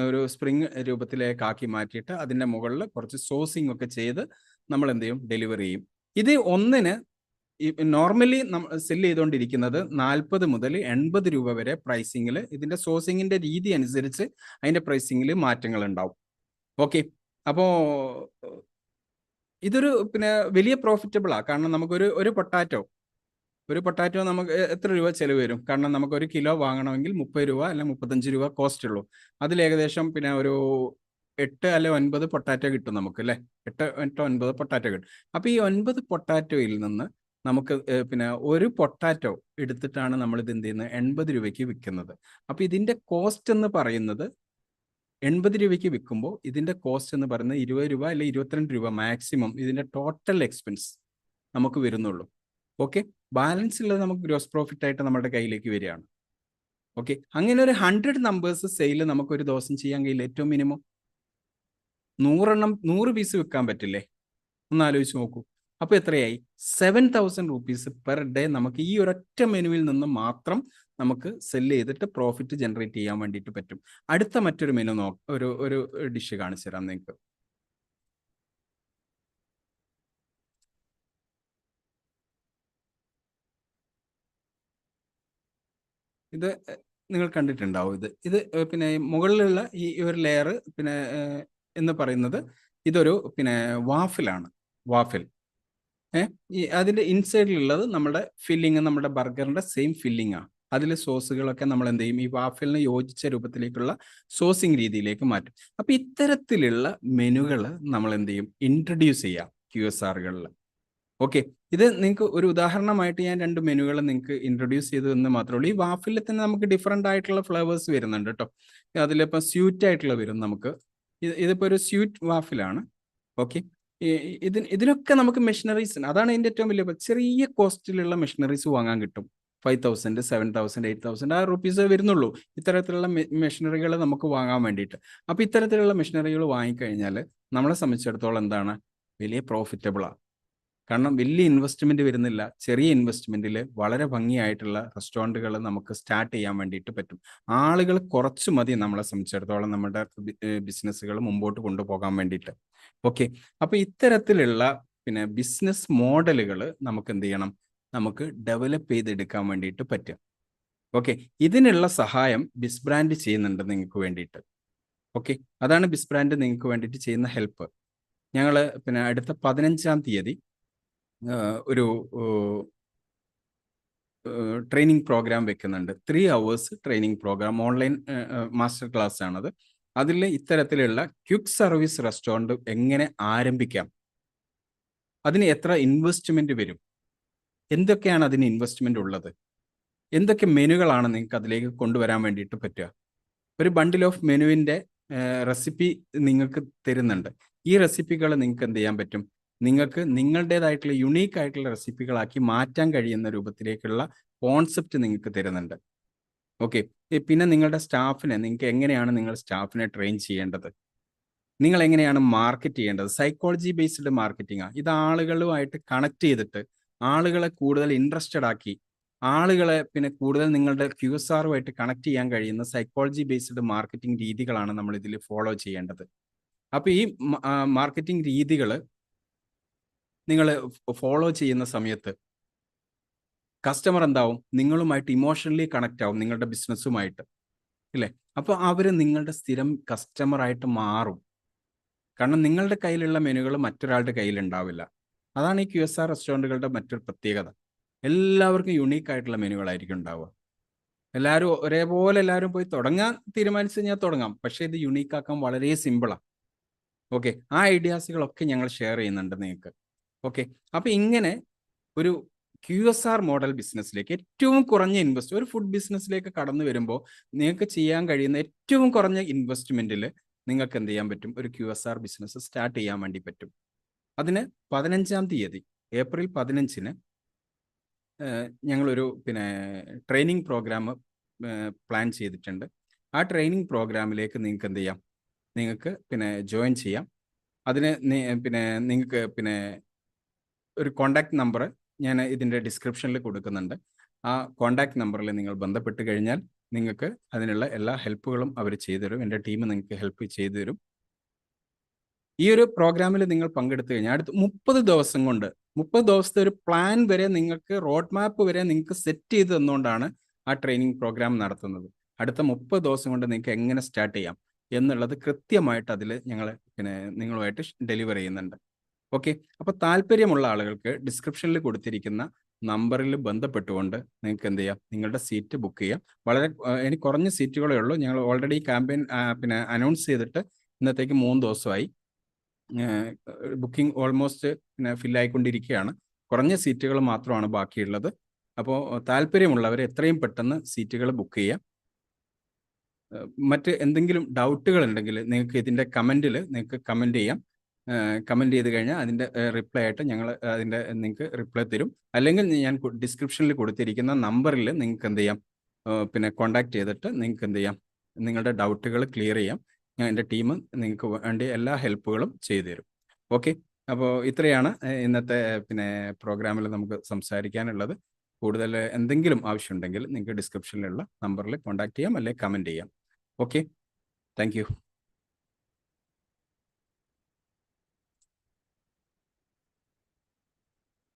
ഒരു സ്പ്രിങ് രൂപത്തിലേക്ക് ആക്കി മാറ്റിയിട്ട് അതിൻ്റെ മുകളിൽ കുറച്ച് സോസിങ് ഒക്കെ ചെയ്ത് നമ്മൾ എന്ത് ചെയ്യും, ഡെലിവറി ചെയ്യും. ഇത് ഒന്നിന് നോർമലി സെല്ല് ചെയ്തുകൊണ്ടിരിക്കുന്നത് 40 മുതൽ 80 രൂപ വരെ പ്രൈസിങ്ങിൽ. ഇതിൻ്റെ സോസിങ്ങിൻ്റെ രീതി അനുസരിച്ച് അതിൻ്റെ പ്രൈസിങ്ങിൽ മാറ്റങ്ങൾ ഉണ്ടാവും. ഓക്കെ, അപ്പോൾ ഇതൊരു വലിയ പ്രോഫിറ്റബിളാണ്. കാരണം നമുക്കൊരു പൊട്ടാറ്റോ നമുക്ക് എത്ര രൂപ ചിലവ് വരും? കാരണം നമുക്ക് 1 കിലോ വാങ്ങണമെങ്കിൽ 30 രൂപ അല്ലെങ്കിൽ 35 രൂപ കോസ്റ്റ് ഉള്ളൂ. അതിൽ ഏകദേശം ഒരു 8 അല്ലെ 9 പൊട്ടാറ്റോ കിട്ടും നമുക്ക്, അല്ലേ? 8-9 പൊട്ടാറ്റോ കിട്ടും. അപ്പോൾ ഈ 9 പൊട്ടാറ്റോയിൽ നിന്ന് നമുക്ക് ഒരു പൊട്ടാറ്റോ എടുത്തിട്ടാണ് നമ്മൾ ഇത് എന്ത് ചെയ്യുന്നത്, 80 രൂപയ്ക്ക് വിൽക്കുന്നത്. അപ്പോൾ ഇതിൻ്റെ കോസ്റ്റ് എന്ന് പറയുന്നത് 80 രൂപയ്ക്ക് വിൽക്കുമ്പോൾ ഇതിൻ്റെ കോസ്റ്റ് എന്ന് പറയുന്നത് 20 രൂപ അല്ലെങ്കിൽ 22 രൂപ മാക്സിമം ഇതിൻ്റെ ടോട്ടൽ എക്സ്പെൻസ് നമുക്ക് വരുന്നുള്ളൂ. ഓക്കെ, ബാലൻസ് ഉള്ളത് നമുക്ക് ഗ്രോസ് പ്രോഫിറ്റ് ആയിട്ട് നമ്മുടെ കയ്യിലേക്ക് വരികയാണ്. ഓക്കെ, അങ്ങനെ ഒരു 100 നമ്പേഴ്സ് സെയിൽ നമുക്ക് ഒരു ദിവസം ചെയ്യാൻ കഴിയില്ല. ഏറ്റവും മിനിമം 100 പീസ് വിൽക്കാൻ പറ്റില്ലേ? ഒന്ന് ആലോചിച്ച് നോക്കൂ. അപ്പൊ എത്രയായി? 7000 റുപ്പീസ് പെർ ഡേ നമുക്ക് ഈ ഒരൊറ്റ മെനുവിൽ നിന്ന് മാത്രം നമുക്ക് സെല് ചെയ്തിട്ട് പ്രോഫിറ്റ് ജനറേറ്റ് ചെയ്യാൻ വേണ്ടിയിട്ട് പറ്റും. അടുത്ത മറ്റൊരു മെനു ഒരു ഡിഷ് കാണിച്ചു തരാം നിങ്ങൾക്ക്. ഇത് നിങ്ങൾ കണ്ടിട്ടുണ്ടാവും. ഇത് പിന്നെ മുകളിലുള്ള ഈ ഒരു ലെയർ പിന്നെ എന്ന് പറയുന്നത് ഇതൊരു പിന്നെ വാഫിലാണ്. വാഫിൽ ഈ അതിന്റെ ഇൻസൈഡിലുള്ളത് നമ്മുടെ ഫില്ലിങ്, നമ്മുടെ ബർഗറിന്റെ സെയിം ഫില്ലിംഗ് ആണ്. അതിൽ സോസുകളൊക്കെ നമ്മൾ എന്ത് ചെയ്യും? ഈ വാഫിലിന് യോജിച്ച രൂപത്തിലേക്കുള്ള സോസിങ് രീതിയിലേക്ക് മാറ്റും. അപ്പൊ ഇത്തരത്തിലുള്ള മെനുകൾ നമ്മൾ എന്ത് ചെയ്യും? ഇൻട്രൊഡ്യൂസ് ചെയ്യാം QSRകളിൽ. ഓക്കെ, ഇത് നിങ്ങൾക്ക് ഒരു ഉദാഹരണമായിട്ട് ഞാൻ 2 മെനുകൾ നിങ്ങൾക്ക് ഇൻട്രൊഡ്യൂസ് ചെയ്തു എന്ന് മാത്രമേ ഉള്ളൂ. ഈ വാഫിലിൽ തന്നെ നമുക്ക് ഡിഫറെൻ്റ് ആയിട്ടുള്ള ഫ്ലേവേഴ്സ് വരുന്നുണ്ട് കേട്ടോ. അതിലിപ്പോൾ സ്വീറ്റ് ആയിട്ടുള്ള വരും നമുക്ക്. ഇതിപ്പോൾ ഒരു സ്വീറ്റ് വാഫിലാണ്. ഓക്കെ, ഇതിനൊക്കെ നമുക്ക് മെഷീനറീസ് ഉണ്ട്. അതാണ് ഇതിൻ്റെ ഏറ്റവും വലിയ ചെറിയ കോസ്റ്റിലുള്ള മെഷീനറീസ് വാങ്ങാൻ കിട്ടും. 5000, 7000, 8000 ആ റുപ്പീസ് വരുന്നുള്ളൂ ഇത്തരത്തിലുള്ള മെഷീനറികൾ നമുക്ക് വാങ്ങാൻ വേണ്ടിയിട്ട്. അപ്പോൾ ഇത്തരത്തിലുള്ള മെഷീനറികൾ വാങ്ങിക്കഴിഞ്ഞാൽ നമ്മളെ സംബന്ധിച്ചിടത്തോളം എന്താണ്? വലിയ പ്രോഫിറ്റബിളാണ്. കാരണം വലിയ ഇൻവെസ്റ്റ്മെന്റ് വരുന്നില്ല. ചെറിയ ഇൻവെസ്റ്റ്മെന്റിൽ വളരെ ഭംഗിയായിട്ടുള്ള റെസ്റ്റോറൻറ്റുകൾ നമുക്ക് സ്റ്റാർട്ട് ചെയ്യാൻ വേണ്ടിയിട്ട് പറ്റും. ആളുകൾ കുറച്ച് മതി നമ്മളെ സംബന്ധിച്ചിടത്തോളം നമ്മുടെ ബിസിനസ്സുകൾ മുമ്പോട്ട് കൊണ്ടുപോകാൻ വേണ്ടിയിട്ട്. ഓക്കെ, അപ്പൊ ഇത്തരത്തിലുള്ള പിന്നെ ബിസിനസ് മോഡലുകൾ നമുക്ക് എന്ത് ചെയ്യണം? നമുക്ക് ഡെവലപ്പ് ചെയ്തെടുക്കാൻ വേണ്ടിയിട്ട് പറ്റും. ഓക്കെ, ഇതിനുള്ള സഹായം ബിസ് ബ്രാൻഡ് ചെയ്യുന്നുണ്ട് നിങ്ങൾക്ക് വേണ്ടിയിട്ട്. ഓക്കെ, അതാണ് ബിസ് ബ്രാൻഡ് നിങ്ങൾക്ക് വേണ്ടിയിട്ട് ചെയ്യുന്ന ഹെൽപ്പ്. ഞങ്ങൾ പിന്നെ അടുത്ത 15-ാം തീയതി ഒരു ട്രെയിനിങ് പ്രോഗ്രാം വെക്കുന്നുണ്ട്. 3 hours training programme, online master class ആണത്. അതിൽ ഇത്തരത്തിലുള്ള ക്വിക്ക് സർവീസ് റെസ്റ്റോറൻറ്റ് എങ്ങനെ ആരംഭിക്കാം, അതിന് എത്ര ഇൻവെസ്റ്റ്മെന്റ് വരും, എന്തൊക്കെയാണ് അതിന് ഇൻവെസ്റ്റ്മെന്റ് ഉള്ളത്, എന്തൊക്കെ മെനുകളാണ് നിങ്ങൾക്ക് അതിലേക്ക് കൊണ്ടുവരാൻ വേണ്ടിയിട്ട് പറ്റുക. ഒരു ബണ്ടിൽ ഓഫ് മെനുവിൻ്റെ റെസിപ്പി നിങ്ങൾക്ക് തരുന്നുണ്ട്. ഈ റെസിപ്പികൾ നിങ്ങൾക്ക് എന്ത് ചെയ്യാൻ പറ്റും? നിങ്ങൾക്ക് നിങ്ങളുടേതായിട്ടുള്ള യുണീക്ക് ആയിട്ടുള്ള റെസിപ്പികളാക്കി മാറ്റാൻ കഴിയുന്ന രൂപത്തിലേക്കുള്ള കോൺസെപ്റ്റ് നിങ്ങൾക്ക് തരുന്നുണ്ട്. ഓക്കെ, പിന്നെ നിങ്ങളുടെ സ്റ്റാഫിനെ നിങ്ങൾക്ക് എങ്ങനെയാണ് നിങ്ങൾ സ്റ്റാഫിനെ ട്രെയിൻ ചെയ്യേണ്ടത്, നിങ്ങൾ എങ്ങനെയാണ് മാർക്കറ്റ് ചെയ്യേണ്ടത്, സൈക്കോളജി ബേസ്ഡ് മാർക്കറ്റിംഗ് ആണ്. ഇത് ആളുകളുമായിട്ട് കണക്ട് ചെയ്തിട്ട് ആളുകളെ കൂടുതൽ ഇൻട്രസ്റ്റഡ് ആക്കി ആളുകളെ പിന്നെ കൂടുതൽ നിങ്ങളുടെ QSRുമായിട്ട് കണക്ട് ചെയ്യാൻ കഴിയുന്ന സൈക്കോളജി ബേസ്ഡ് മാർക്കറ്റിംഗ് രീതികളാണ് നമ്മൾ ഇതിൽ ഫോളോ ചെയ്യേണ്ടത്. അപ്പോൾ ഈ മാർക്കറ്റിംഗ് രീതികൾ നിങ്ങൾ ഫോളോ ചെയ്യുന്ന സമയത്ത് കസ്റ്റമർ എന്താവും? നിങ്ങളുമായിട്ട് ഇമോഷണലി കണക്ട് ആവും, നിങ്ങളുടെ ബിസിനസ്സുമായിട്ട്, ഇല്ലേ? അപ്പോൾ അവർ നിങ്ങളുടെ സ്ഥിരം കസ്റ്റമറായിട്ട് മാറും. കാരണം നിങ്ങളുടെ കയ്യിലുള്ള മെനുകൾ മറ്റൊരാളുടെ കയ്യിൽ ഉണ്ടാവില്ല. അതാണ് ഈ QSR റെസ്റ്റോറൻറ്റുകളുടെ മറ്റൊരു പ്രത്യേകത. എല്ലാവർക്കും യുണീക്ക് ആയിട്ടുള്ള മെനുകളായിരിക്കും ഉണ്ടാവുക. എല്ലാവരും ഒരേപോലെ എല്ലാവരും പോയി തുടങ്ങാൻ തീരുമാനിച്ചു കഴിഞ്ഞാൽ തുടങ്ങാം. പക്ഷേ ഇത് യുണീക്ക് ആക്കാൻ വളരെ സിമ്പിളാണ്. ഓക്കെ, ആ ഐഡിയാസുകളൊക്കെ ഞങ്ങൾ ഷെയർ ചെയ്യുന്നുണ്ട് നിങ്ങൾക്ക്. ഓക്കെ, അപ്പോൾ ഇങ്ങനെ ഒരു QSR മോഡൽ ബിസിനസ്സിലേക്ക് ഏറ്റവും കുറഞ്ഞ ഒരു ഫുഡ് ബിസിനസ്സിലേക്ക് കടന്നു വരുമ്പോൾ നിങ്ങൾക്ക് ചെയ്യാൻ കഴിയുന്ന ഏറ്റവും കുറഞ്ഞ ഇൻവെസ്റ്റ്മെന്റിൽ നിങ്ങൾക്ക് എന്ത് ചെയ്യാൻ പറ്റും? ഒരു QSR ബിസിനസ് സ്റ്റാർട്ട് ചെയ്യാൻ വേണ്ടി പറ്റും. അതിന് 15-ാം തീയതി ഏപ്രിൽ 15-ന് ഞങ്ങളൊരു പിന്നെ ട്രെയിനിങ് പ്രോഗ്രാം പ്ലാൻ ചെയ്തിട്ടുണ്ട്. ആ ട്രെയിനിങ് പ്രോഗ്രാമിലേക്ക് നിങ്ങൾക്ക് എന്ത് ചെയ്യാം? നിങ്ങൾക്ക് പിന്നെ ജോയിൻ ചെയ്യാം. അതിന് പിന്നെ നിങ്ങൾക്ക് പിന്നെ ഒരു കോണ്ടാക്ട് നമ്പർ ഞാൻ ഇതിൻ്റെ ഡിസ്ക്രിപ്ഷനിൽ കൊടുക്കുന്നുണ്ട്. ആ കോണ്ടാക്ട് നമ്പറിൽ നിങ്ങൾ ബന്ധപ്പെട്ട് കഴിഞ്ഞാൽ നിങ്ങൾക്ക് അതിനുള്ള എല്ലാ ഹെൽപ്പുകളും അവർ ചെയ്തു തരും. എൻ്റെ ടീം നിങ്ങൾക്ക് ഹെൽപ്പ് ചെയ്തു തരും. ഈ ഒരു പ്രോഗ്രാമിൽ നിങ്ങൾ പങ്കെടുത്തു കഴിഞ്ഞാൽ അടുത്ത 30 ദിവസം കൊണ്ട് 30 ദിവസത്തെ ഒരു പ്ലാൻ വരെ നിങ്ങൾക്ക്, റോഡ് മാപ്പ് വരെ നിങ്ങൾക്ക് സെറ്റ് ചെയ്ത് തന്നുകൊണ്ടാണ് ആ ട്രെയിനിങ് പ്രോഗ്രാം നടത്തുന്നത്. അടുത്ത 30 ദിവസം കൊണ്ട് നിങ്ങൾക്ക് എങ്ങനെ സ്റ്റാർട്ട് ചെയ്യാം എന്നുള്ളത് കൃത്യമായിട്ട് അതിൽ ഞങ്ങൾ പിന്നെ നിങ്ങളുമായിട്ട് ഡെലിവർ ചെയ്യുന്നുണ്ട്. ഓക്കെ, അപ്പോൾ താല്പര്യമുള്ള ആളുകൾക്ക് ഡിസ്ക്രിപ്ഷനിൽ കൊടുത്തിരിക്കുന്ന നമ്പറിൽ ബന്ധപ്പെട്ടുകൊണ്ട് നിങ്ങൾക്ക് എന്ത് ചെയ്യാം? നിങ്ങളുടെ സീറ്റ് ബുക്ക് ചെയ്യാം. വളരെ ഇനി കുറഞ്ഞ സീറ്റുകളേ ഉള്ളൂ. ഞങ്ങൾ ഓൾറെഡി ക്യാമ്പയിൻ പിന്നെ അനൗൺസ് ചെയ്തിട്ട് ഇന്നത്തേക്ക് 3 ദിവസമായി. ബുക്കിംഗ് ഓൾമോസ്റ്റ് പിന്നെ ഫില്ലായിക്കൊണ്ടിരിക്കുകയാണ്. കുറഞ്ഞ സീറ്റുകൾ മാത്രമാണ് ബാക്കിയുള്ളത്. അപ്പോൾ താല്പര്യമുള്ളവർ എത്രയും പെട്ടെന്ന് സീറ്റുകൾ ബുക്ക് ചെയ്യാം. മറ്റ് എന്തെങ്കിലും ഡൗട്ടുകൾ ഉണ്ടെങ്കിൽ നിങ്ങൾക്ക് ഇതിൻ്റെ കമൻറ്റിൽ നിങ്ങൾക്ക് കമൻറ്റ് ചെയ്യാം. കമൻറ്റ് ചെയ്ത് കഴിഞ്ഞാൽ അതിൻ്റെ റിപ്ലൈ ആയിട്ട് ഞങ്ങൾ അതിൻ്റെ നിങ്ങൾക്ക് റിപ്ലൈ തരും. അല്ലെങ്കിൽ ഞാൻ ഡിസ്ക്രിപ്ഷനിൽ കൊടുത്തിരിക്കുന്ന നമ്പറിൽ നിങ്ങൾക്ക് എന്ത് ചെയ്യാം? പിന്നെ കോണ്ടാക്ട് ചെയ്തിട്ട് നിങ്ങൾക്ക് എന്ത് ചെയ്യാം, നിങ്ങളുടെ ഡൗട്ടുകൾ ക്ലിയർ ചെയ്യാം. ഞാൻ എൻ്റെ ടീം നിങ്ങൾക്ക് വേണ്ടി എല്ലാ ഹെൽപ്പുകളും ചെയ്തു തരും. ഓക്കെ, അപ്പോൾ ഇത്രയാണ് ഇന്നത്തെ പിന്നെ പ്രോഗ്രാമിൽ നമുക്ക് സംസാരിക്കാനുള്ളത്. കൂടുതൽ എന്തെങ്കിലും ആവശ്യമുണ്ടെങ്കിൽ നിങ്ങൾക്ക് ഡിസ്ക്രിപ്ഷനിലുള്ള നമ്പറിൽ കോൺടാക്ട് ചെയ്യാം, അല്ലെങ്കിൽ കമൻറ്റ് ചെയ്യാം. Okay, thank you.